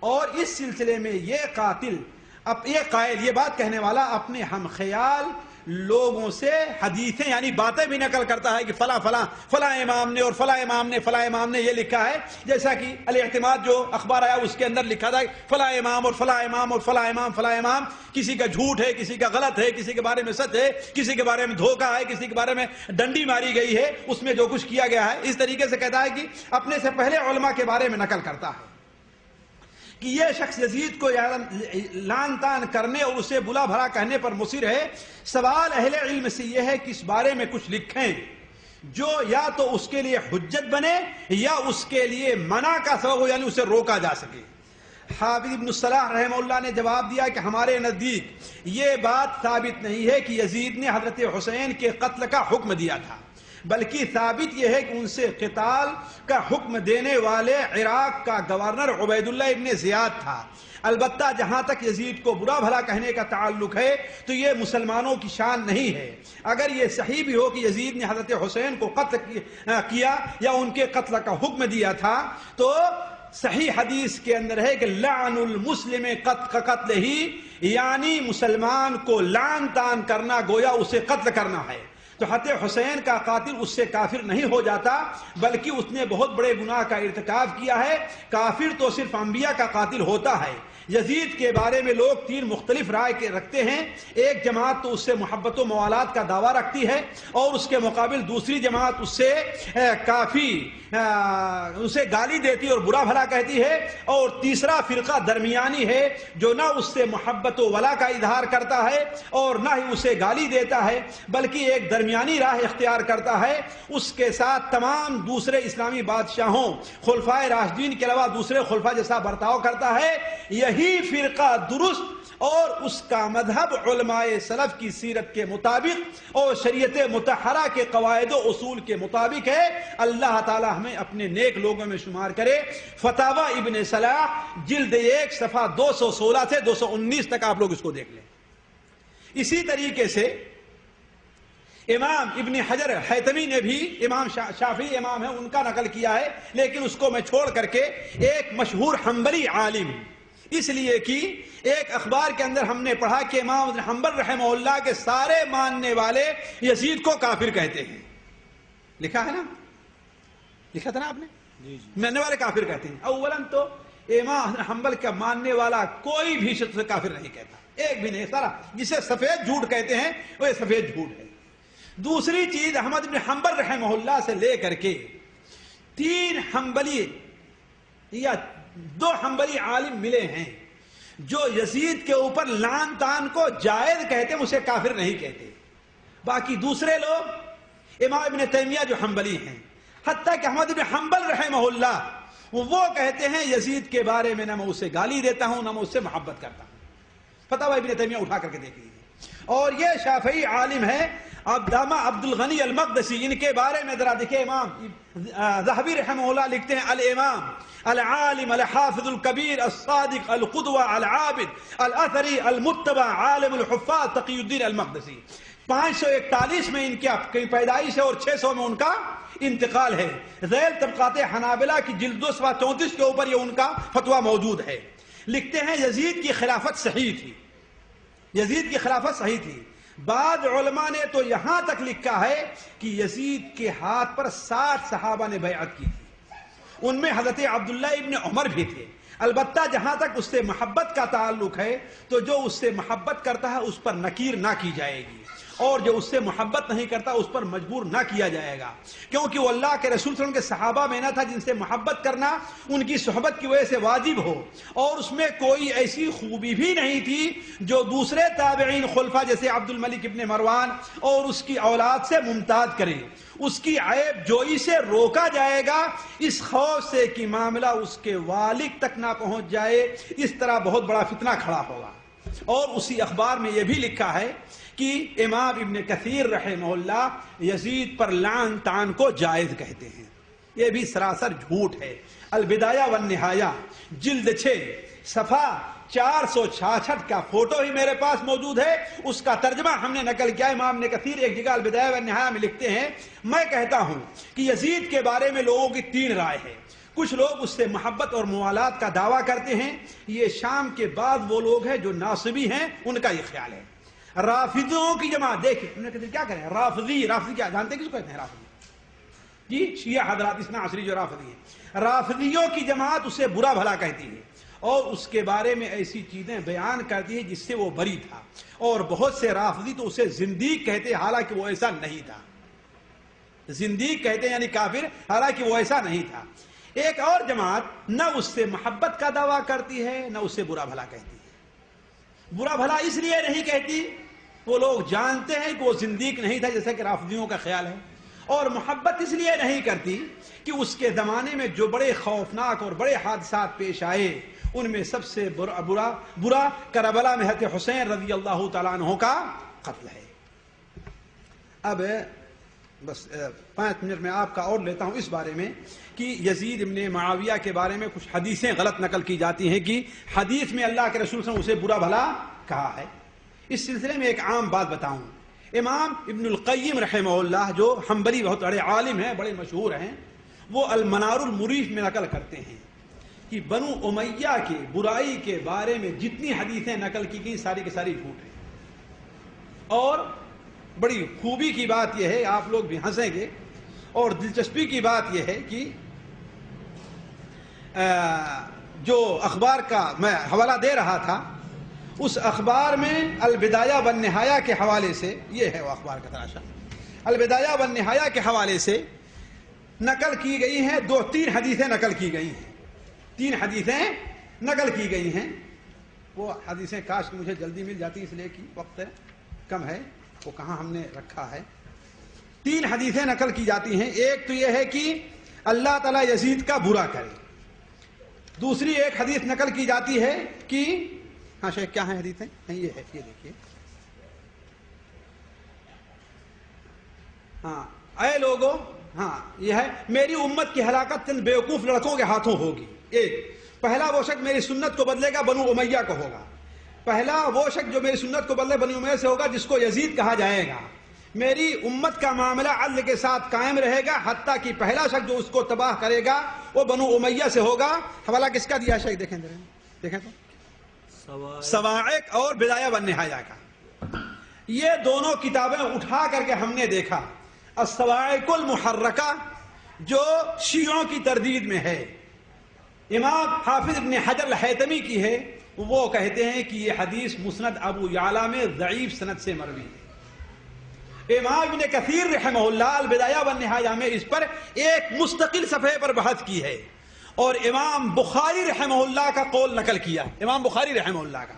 اور اس سلسلے میں یہ قائل، یہ بات کہنے والا اپنے ہم خیال لوگوں سے حدیثیں یعنی باتیں بھی نقل کرتا ہے کہ فلاں فلاں فلاں امام نے اور فلاں امام نے فلاں امام نے یہ لکھا ہے، جیسا کہ الاعتماد جو اخبار آیا اس کے اندر لکھا تھا فلاں امام اور فلاں امام اور فلاں امام فلاں امام، کسی کا جھوٹ ہے، کسی کا غلط ہے، کسی کے بارے میں سچ ہے، کسی کے بارے میں دھوکہ ہے، کسی کے بارے میں ڈنڈی ماری گئی ہے، اس میں جو کچھ کیا گیا ہے، اس طریقے سے کہتا ہے کہ اپنے سے پہلے علماء کے بارے میں نقل کرتا ہے کہ یہ شخص یزید کو لعن طعن کرنے اور اسے بلا بھلا کہنے پر مصر ہے۔ سوال اہل علم سے یہ ہے کہ اس بارے میں کچھ لکھیں جو یا تو اس کے لیے حجت بنے یا اس کے لیے منع کا سبب ہو، یعنی اسے روکا جا سکے۔ حافظ ابن صلاح رحمہ اللہ نے جواب دیا کہ ہمارے نزدیک یہ بات ثابت نہیں ہے کہ یزید نے حضرت حسین کے قتل کا حکم دیا تھا، بلکہ ثابت یہ ہے کہ ان سے قتال کا حکم دینے والے عراق کا گورنر عبید اللہ ابن زیاد تھا۔ البتہ جہاں تک یزید کو برا بھلا کہنے کا تعلق ہے تو یہ مسلمانوں کی شان نہیں ہے۔ اگر یہ صحیح بھی ہو کہ یزید نے حضرت حسین کو قتل کیا یا ان کے قتل کا حکم دیا تھا، تو صحیح حدیث کے اندر ہے کہ لعن المسلم قتل ہی، یعنی مسلمان کو لعن طعن کرنا گویا اسے قتل کرنا ہے۔ تو حضرت حسین کا قاتل اس سے کافر نہیں ہو جاتا، بلکہ اس نے بہت بڑے گناہ کا ارتکاب کیا ہے۔ کافر تو صرف انبیاء کا قاتل ہوتا ہے۔ یزید کے بارے میں لوگ تین مختلف رائے رکھتے ہیں۔ ایک جماعت تو اس سے محبت و موالات کا دعویٰ رکھتی ہے، اور اس کے مقابل دوسری جماعت اس سے اسے گالی دیتی اور برا بھلا کہتی ہے، اور تیسرا فرقہ درمیانی ہے جو نہ اس سے محبت و ولا کا اظہار کرتا ہے اور نہ ہی اسے گالی دیتا ہے، بلکہ ایک درمیانی راہ اختیار کرتا ہے۔ اس کے ساتھ تمام دوسرے اسلامی بادشاہوں، خلفائے راشدین کے علاوہ دوسرے خلفاء جیسا برتاؤ کرتا ہے۔ یہی فرقہ درست اور اس کا مذہب علماء سلف کی سیرت کے مطابق اور شریعت مطہرہ کے قواعد و اصول کے مطابق ہے۔ اللہ تعالی ہمیں اپنے نیک لوگوں میں شمار کرے۔ فتاوی ابن صلاح جلد 1 صفحہ 216 سے 219 تک آپ لوگ اس کو دیکھ لیں۔ اسی طریقے سے امام ابن حجر حیتمی نے بھی، امام شافعی امام ہے ان کا نقل کیا ہے، لیکن اس کو میں چھوڑ کر کے ایک مشہور حنبلی عالم، اس لیے کہ ایک اخبار کے اندر ہم نے پڑھا کہ امام ابن حنبل رحمہ اللہ کے سارے ماننے والے یزید کو کافر کہتے ہیں۔ لکھا ہے نا، لکھا تھا نا آپ نے، ماننے والے کافر کہتے ہیں۔ اولاً تو امام ابن حنبل کا ماننے والا کوئی بھی شخص کافر نہیں کہتا، ایک بھی نہیں، سارا جسے سفید جھوٹ کہتے ہیں وہ سفید جھوٹ ہے۔ دوسری چیز، احمد بن حنبل رحمہ اللہ سے لے کر کے 3 حنبلی یا 2 حنبلی عالم ملے ہیں جو یزید کے اوپر لعن طعن کو جائز کہتے ہیں، اسے کافر نہیں کہتے۔ باقی دوسرے لوگ، امام ابن تیمیہ جو حنبلی ہیں، حتیٰ کہ احمد بن حنبل رحمہ اللہ وہ کہتے ہیں یزید کے بارے میں نہ میں اسے گالی دیتا ہوں نہ میں اس سے محبت کرتا ہوں۔ فتاوی ابن تیمیہ اٹھا کر کے دیکھ لیجیے۔ اور یہ شافعی عالم ہے علامہ عبد الغنی المقدسی، ان کے بارے میں ذرا دیکھیں، امام ذہبی رحمہ اللہ لکھتے ہیں الامام العالم الحافظ الکبیر الصادق القدوہ العابد الاثری المتبع عالم الحفاظ تقی الدین المقدسی۔ 541 میں ان کی پیدائش ہے اور 600 میں ان کا انتقال ہے۔ ذیل طبقات حنابلہ کی جلد 2 صفحہ 34 کے اوپر یہ ان کا فتویٰ موجود ہے۔ لکھتے ہیں یزید کی خلافت صحیح تھی، یزید کی خلافت صحیح تھی۔ بعض علماء نے تو یہاں تک لکھا ہے کہ یزید کے ہاتھ پر 60 صحابہ نے بیعت کی تھی، ان میں حضرت عبداللہ ابن عمر بھی تھے۔ البتہ جہاں تک اس سے محبت کا تعلق ہے تو جو اس سے محبت کرتا ہے اس پر نکیر نہ کی جائے گی، اور جو اس سے محبت نہیں کرتا اس پر مجبور نہ کیا جائے گا، کیونکہ وہ اللہ کے رسول صلی اللہ علیہ وسلم کے صحابہ میں نہ تھا جن سے محبت کرنا ان کی صحبت کی وجہ سے واجب ہو، اور اس میں کوئی ایسی خوبی بھی نہیں تھی جو دوسرے تابعین خلفاء جیسے عبد الملک ابن مروان اور اس کی اولاد سے ممتاز کرے۔ اس کی عیب جوئی سے روکا جائے گا اس خوف سے کہ معاملہ اس کے والد تک نہ پہنچ جائے، اس طرح بہت بڑا فتنہ کھڑا ہوگا۔ اور اسی اخبار میں یہ بھی لکھا ہے کہ امام ابن کثیر رحمہ اللہ یزید پر لعن طعن کو جائز کہتے ہیں، یہ بھی سراسر جھوٹ ہے۔ البدایہ والنہایہ جلد 6 صفحہ 466 کا فوٹو ہی میرے پاس موجود ہے، اس کا ترجمہ ہم نے نقل کیا۔ امام ابن کثیر ایک جگہ البدایہ والنہایہ میں لکھتے ہیں، میں کہتا ہوں کہ یزید کے بارے میں لوگوں کی 3 رائے ہے۔ کچھ لوگ اس سے محبت اور موالات کا دعویٰ کرتے ہیں، یہ شام کے بعد وہ لوگ ہیں جو ناصبی ہیں، ان کا یہ خیال ہے۔ رافضیوں کی جماعت دیکھیں، انہوں نے کہتے کیا کریں، رافضی کیا جانتے ہیں کس کو کہتے ہیں؟ رافضی جی شیعہ حضرات اثنا عشری جو رافضی ہیں، رافضیوں کی جماعت اسے برا بھلا کہتی ہے اور اس کے بارے میں ایسی چیزیں بیان کرتی ہے جس سے وہ بری تھا، اور بہت سے رافضی تو اسے زندیق کہتے، حالانکہ وہ ایسا نہیں تھا۔ زندیق کہتے ہیں یعنی کافر، حالانکہ وہ ایسا نہیں تھا۔ ایک اور جماعت نہ اس سے محبت کا دعویٰ کرتی ہے نہ اس سے برا بھلا کہتی ہے۔ برا بھلا اس لیے نہیں کہتی، وہ لوگ جانتے ہیں کہ وہ زندیق نہیں تھا جیسا کہ رافضیوں کا خیال ہے، اور محبت اس لیے نہیں کرتی کہ اس کے زمانے میں جو بڑے خوفناک اور بڑے حادثات پیش آئے ان میں سب سے برا کربلا میں حضرت حسین رضی اللہ تعالیٰ عنہ کا قتل ہے۔ اب بس 5 منٹ میں آپ کا اور لیتا ہوں اس بارے میں کہ یزید ابن معاویہ کے بارے میں کچھ حدیثیں غلط نقل کی جاتی ہیں کہ حدیث میں اللہ کے رسول صلی اللہ علیہ وسلم اسے برا بھلا کہا ہے۔ اس سلسلے میں ایک عام بات بتاؤں، امام ابن القیم رحمہ اللہ جو حنبلی بہت بڑے عالم ہیں، بڑے مشہور ہیں، وہ المنار المریف میں نقل کرتے ہیں کہ بنو امیہ کے برائی کے بارے میں جتنی حدیثیں نقل کی گئی ساری کی ساری جھوٹ ہیں، اور بڑی خوبی کی بات یہ ہے، آپ لوگ بھی ہنسیں گے، اور دلچسپی کی بات یہ ہے کہ جو اخبار کا میں حوالہ دے رہا تھا، اس اخبار میں البدایہ والنہایہ کے حوالے سے، یہ ہے وہ اخبار کا تراشا، البدایہ والنہایہ کے حوالے سے نقل کی گئی ہیں تین حدیثیں نقل کی گئی ہیں، 3 حدیثیں نقل کی گئی ہیں۔ وہ حدیثیں کاش کہ مجھے جلدی مل جاتی، اس لیے کہ وقت کم ہے، وہ کہاں ہم نے رکھا ہے۔ 3 حدیثیں نقل کی جاتی ہیں۔ ایک تو یہ ہے کہ اللہ تعالیٰ یزید کا برا کرے، دوسری ایک حدیث نقل کی جاتی ہے کہ ہاں شیخ کیا ہے حدیثیں؟ یہ ہے، یہ دیکھیے، ہاں اے لوگو، ہاں یہ ہے، میری امت کی ہلاکت چند بیوقوف لڑکوں کے ہاتھوں ہوگی۔ ایک، پہلا وہ شخص میری سنت کو بدلے گا بنو امیہ کو ہوگا، پہلا وہ شخص جو میری سنت کو بدلے بنو امیہ سے ہوگا جس کو یزید کہا جائے گا۔ میری امت کا معاملہ عدل کے ساتھ قائم رہے گا، حتیٰ کہ پہلا شخص جو اس کو تباہ کرے گا وہ بنو امیہ سے ہوگا۔ حوالہ کس کا دیا شیخ؟ دیکھیں دیکھیں تو، سواعق اور بدایہ والنہایہ کا۔ یہ دونوں کتابیں اٹھا کر کے ہم نے دیکھا، الصواعق المحرکہ جو شیعوں کی تردید میں ہے، امام حافظ ابن حجر الحیتمی کی ہے، وہ کہتے ہیں کہ یہ حدیث مسند ابو یعلا میں ضعیف سند سے مروی ہے۔ امام ابن کثیر رحمہ اللہ البدایہ والنہایہ میں اس پر ایک مستقل صفحے پر بحث کی ہے، اور امام بخاری رحمہ اللہ کا قول نقل کیا، امام بخاری رحمہ اللہ کا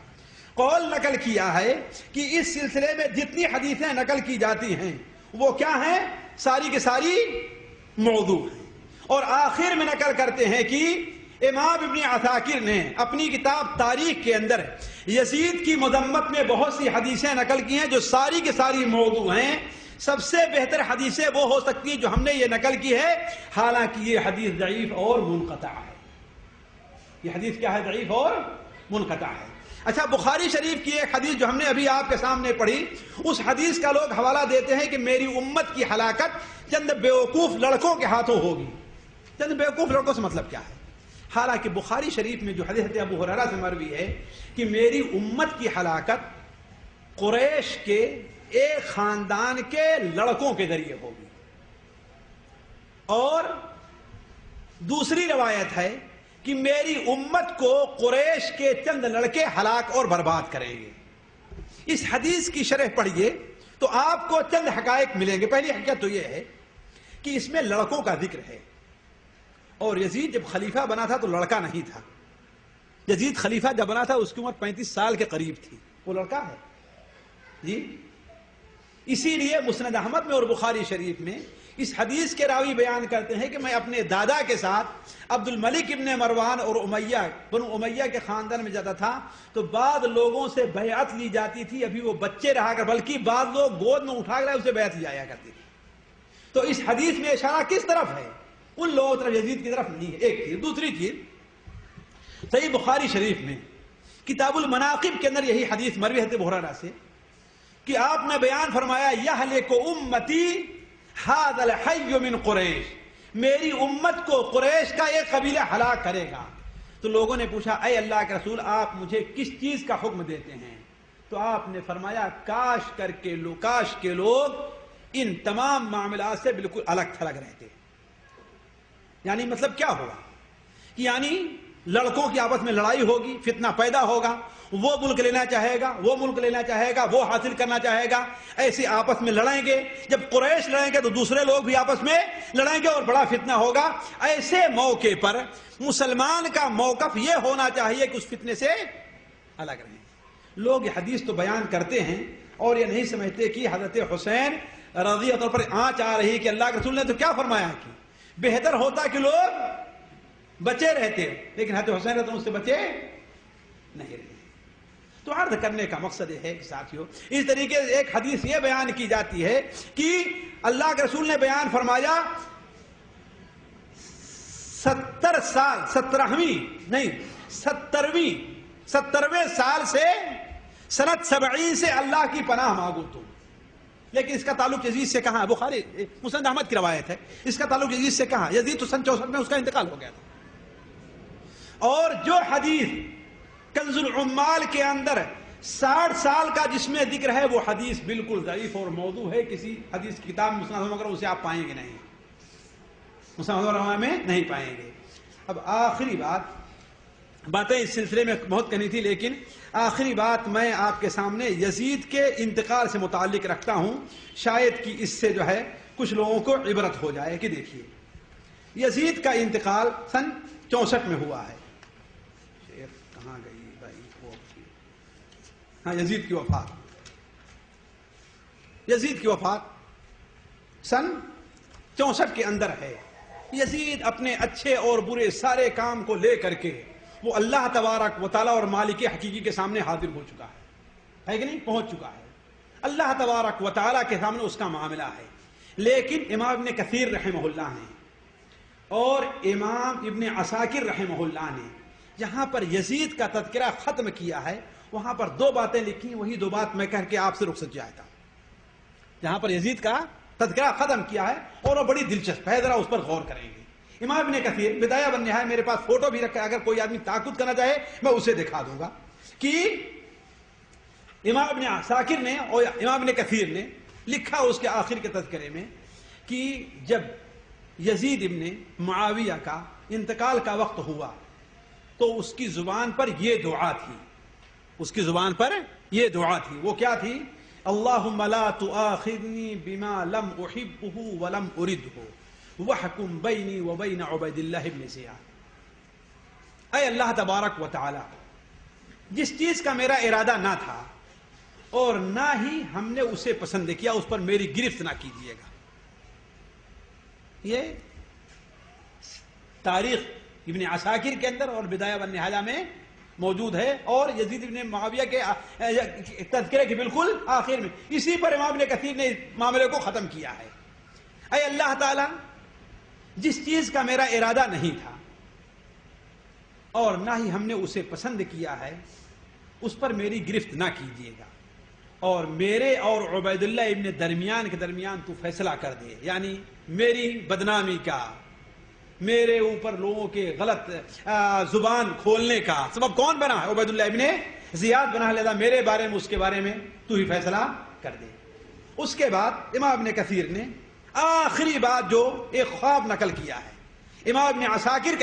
قول نقل کیا ہے کہ اس سلسلے میں جتنی حدیثیں نقل کی جاتی ہیں وہ کیا ہیں؟ ساری کی ساری موضوع ہیں۔ اور آخر میں نقل کرتے ہیں کہ امام ابن عساکر نے اپنی کتاب تاریخ کے اندر یزید کی مذمت میں بہت سی حدیثیں نقل کی ہیں جو ساری کی ساری موضوع ہیں۔ سب سے بہتر حدیثیں وہ ہو سکتی ہیں جو ہم نے یہ نقل کی ہے، حالانکہ یہ حدیث ضعیف اور منقطع ہے۔ یہ حدیث کیا ہے؟ ضعیف اور منقطع ہے۔ اچھا، بخاری شریف کی ایک حدیث جو ہم نے ابھی آپ کے سامنے پڑھی، اس حدیث کا لوگ حوالہ دیتے ہیں کہ میری امت کی ہلاکت چند بیوقوف لڑکوں کے ہاتھوں ہوگی۔ چند بیوقوف لڑکوں سے مطلب کیا ہے؟ حالانکہ بخاری شریف میں جو حدیث ابو ہریرہ سے مروی ہے کہ میری امت کی ہلاکت قریش کے ایک خاندان کے لڑکوں کے ذریعے ہوگی، اور دوسری روایت ہے کہ میری امت کو قریش کے چند لڑکے ہلاک اور برباد کریں گے۔ اس حدیث کی شرح پڑھیے تو آپ کو چند حقائق ملیں گے۔ پہلی حقیقت تو یہ ہے کہ اس میں لڑکوں کا ذکر ہے، اور یزید جب خلیفہ بنا تھا تو لڑکا نہیں تھا۔ یزید خلیفہ جب بنا تھا اس کی عمر 35 سال کے قریب تھی، وہ لڑکا ہے جی۔ اسی لیے مسند احمد میں اور بخاری شریف میں اس حدیث کے راوی بیان کرتے ہیں کہ میں اپنے دادا کے ساتھ عبد الملک ابن مروان اور امیہ بنو امیہ کے خاندان میں جاتا تھا تو بعض لوگوں سے بیعت لی جاتی تھی، ابھی وہ بچے رہا کر، بلکہ بعض لوگ گود میں اٹھا کر اسے بیعت لی جایا کرتی تھی۔ تو اس حدیث میں اشارہ کس طرف ہے؟ ان لوگوں طرف، یزید کی طرف نہیں ہے۔ ایک چیز۔ دوسری چیز، صحیح بخاری شریف میں کتاب المناقب کے اندر یہی حدیث مروی ہے ابو ہریرہ سے کہ آپ نے بیان فرمایا یہلک امتی ھذا الحی من قریش، میری امت کو قریش کا ایک قبیلہ ہلاک کرے گا۔ تو لوگوں نے پوچھا اے اللہ کے رسول آپ مجھے کس چیز کا حکم دیتے ہیں؟ تو آپ نے فرمایا کاش کے لوگ ان تمام معاملات سے بالکل الگ تھلگ رہتے۔ یعنی مطلب کیا ہوگا؟ یعنی لڑکوں کی آپس میں لڑائی ہوگی، فتنہ پیدا ہوگا، وہ ملک لینا چاہے گا، وہ ملک لینا چاہے گا، وہ حاصل کرنا چاہے گا، ایسے آپس میں لڑیں گے۔ جب قریش لڑیں گے تو دوسرے لوگ بھی آپس میں لڑیں گے اور بڑا فتنہ ہوگا۔ ایسے موقع پر مسلمان کا موقف یہ ہونا چاہیے کہ اس فتنے سے الگ رہیں۔ لوگ یہ حدیث تو بیان کرتے ہیں اور یہ نہیں سمجھتے کہ حضرت حسین رضی اللہ عنہ پر آنچ آ رہی کہ اللہ کے رسول نے تو کیا فرمایا کہ بہتر ہوتا کہ لوگ بچے رہتے، لیکن حضرت حسین رضی اللہ عنہ اس سے بچے نہیں رہے۔ تو عرض کرنے کا مقصد یہ ہے کہ ساتھیو، اس طریقے سے ایک حدیث یہ بیان کی جاتی ہے کہ اللہ کے رسول نے بیان فرمایا 70ویں سال سے سنت 70 سے اللہ کی پناہ مانگو تم۔ لیکن اس کا تعلق یزید سے کہاں ہے؟ بخاری مسند احمد کی روایت ہے، اس کا تعلق یزید سے کہاں؟ یزید تو سن 64 میں اس کا انتقال ہو گیا تھا۔ اور جو حدیث کنز العمال کے اندر 60 سال کا جس میں ذکر ہے وہ حدیث بالکل ضعیف اور موضوع ہے. کسی حدیث کی کتاب مسند وغیرہ اسے آپ پائیں گے نہیں, مسند وغیرہ میں نہیں پائیں گے. اب آخری باتیں اس سلسلے میں بہت کہنی تھی, لیکن آخری بات میں آپ کے سامنے یزید کے انتقال سے متعلق رکھتا ہوں, شاید کہ اس سے جو ہے کچھ لوگوں کو عبرت ہو جائے. کہ دیکھیے یزید کا انتقال سن 64 میں ہوا ہے. کہاں گئی بھائی وہ؟ ہاں, یزید کی وفات سن 64 کے اندر ہے. یزید اپنے اچھے اور برے سارے کام کو لے کر کے وہ اللہ تبارک و تعالی اور مالک حقیقی کے سامنے حاضر ہو چکا ہے کہ نہیں؟ پہنچ چکا ہے. اللہ تبارک و تعالی کے سامنے اس کا معاملہ ہے. لیکن امام ابن کثیر رحمہ اللہ نے اور امام ابن عساکر رحمہ اللہ نے جہاں پر یزید کا تذکرہ ختم کیا ہے وہاں پر 2 باتیں لکھی. وہی 2 بات میں کہہ کے آپ سے رخصت جاتا ہوں. جہاں پر یزید کا تذکرہ ختم کیا ہے اور وہ بڑی دلچسپ ہے, ذرا اس پر غور کریں گے. امام ابن کثیر بدایہ والنہایہ, میرے پاس فوٹو بھی رکھا ہے, اگر کوئی آدمی تعقب کرنا چاہے میں اسے دکھا دوں گا, کہ امام ابن عساکر نے اور امام ابن کثیر نے لکھا اس کے آخر کے تذکرے میں کہ جب یزید ابن معاویہ کا انتقال کا وقت ہوا تو اس کی زبان پر یہ دعا تھی. وہ کیا تھی؟ اللہم لا تؤاخذنی بما لم احبہ ولم اردہ وحکم بینی وبین عبید اللہ ابن زیاد. اے اللہ تبارک و تعالی, جس چیز کا میرا ارادہ نہ تھا اور نہ ہی ہم نے اسے پسند کیا, اس پر میری گرفت نہ کیجیے گا. یہ تاریخ ابن عساکر کے اندر اور بدایہ والنہایہ میں موجود ہے, اور یزید ابن معاویہ کے تذکرے کے بالکل آخر میں. اسی پر امام ابن کثیر نے معاملے کو ختم کیا ہے. اے اللہ تعالی, جس چیز کا میرا ارادہ نہیں تھا اور نہ ہی ہم نے اسے پسند کیا ہے, اس پر میری گرفت نہ کیجیے گا, اور میرے اور عبید اللہ ابن کے درمیان تو فیصلہ کر دے. یعنی میری بدنامی کا, میرے اوپر لوگوں کے غلط زبان کھولنے کا سبب کون بنا ہے؟ عبید اللہ ابن زیاد بنا. لہذا میرے بارے میں, اس کے بارے میں تو ہی فیصلہ کر دے. اس کے بعد امام ابن کثیر نے آخری بات جو ایک خواب نقل کیا ہے. امام ابن عساکر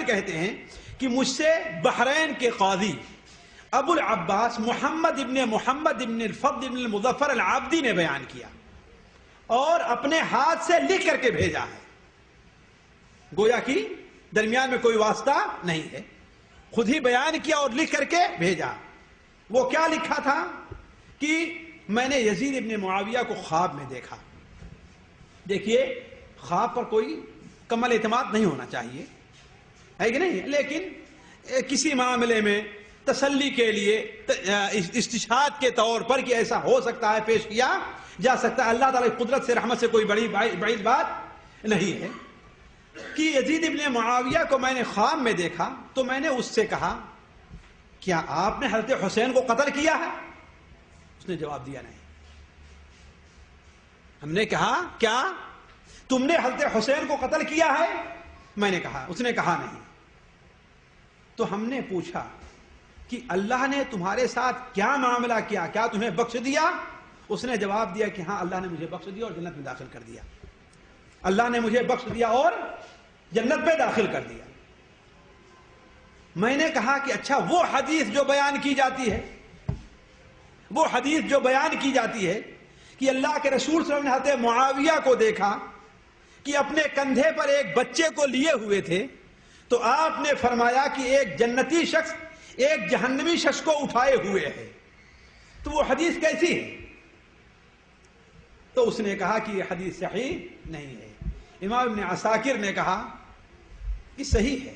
کہتے ہیں کہ مجھ سے بحرین کے قاضی ابو العباس محمد ابن الفضل ابن المظفر العابدی نے بیان کیا اور اپنے ہاتھ سے لکھ کر کے بھیجا ہے. گویا کہ درمیان میں کوئی واسطہ نہیں ہے, خود ہی بیان کیا اور لکھ کر کے بھیجا. وہ کیا لکھا تھا کہ میں نے یزید ابن معاویہ کو خواب میں دیکھا. دیکھیے, خواب پر کوئی کمل اعتماد نہیں ہونا چاہیے, ہے کہ نہیں, لیکن کسی معاملے میں تسلی کے لیے استشہاد کے طور پر کہ ایسا ہو سکتا ہے پیش کیا جا سکتا ہے. اللہ تعالی کی قدرت سے, رحمت سے کوئی بڑی بعید بات نہیں ہے کہ یزید ابن معاویہ کو میں نے خواب میں دیکھا تو میں نے اس سے کہا کیا آپ نے حضرت حسین کو قتل کیا ہے؟ اس نے جواب دیا نہیں. ہم نے کہا کیا تم نے حضرت حسین کو قتل کیا ہے؟ میں نے کہا, اس نے کہا نہیں. تو ہم نے پوچھا کہ اللہ نے تمہارے ساتھ کیا معاملہ کیا, کیا تمہیں بخش دیا؟ اس نے جواب دیا کہ ہاں, اللہ نے مجھے بخش دیا اور جنت میں داخل کر دیا. اللہ نے مجھے بخش دیا اور جنت میں داخل کر دیا. میں نے کہا کہ اچھا, وہ حدیث جو بیان کی جاتی ہے کہ اللہ کے رسول صلی اللہ علیہ وسلم نے حضرت معاویہ کو دیکھا کہ اپنے کندھے پر ایک بچے کو لیے ہوئے تھے, تو آپ نے فرمایا کہ ایک جنتی شخص ایک جہنمی شخص کو اٹھائے ہوئے ہے, تو وہ حدیث کیسی ہے؟ تو اس نے کہا کہ یہ حدیث صحیح نہیں ہے. امام ابن عساکر نے کہا کہ صحیح ہے.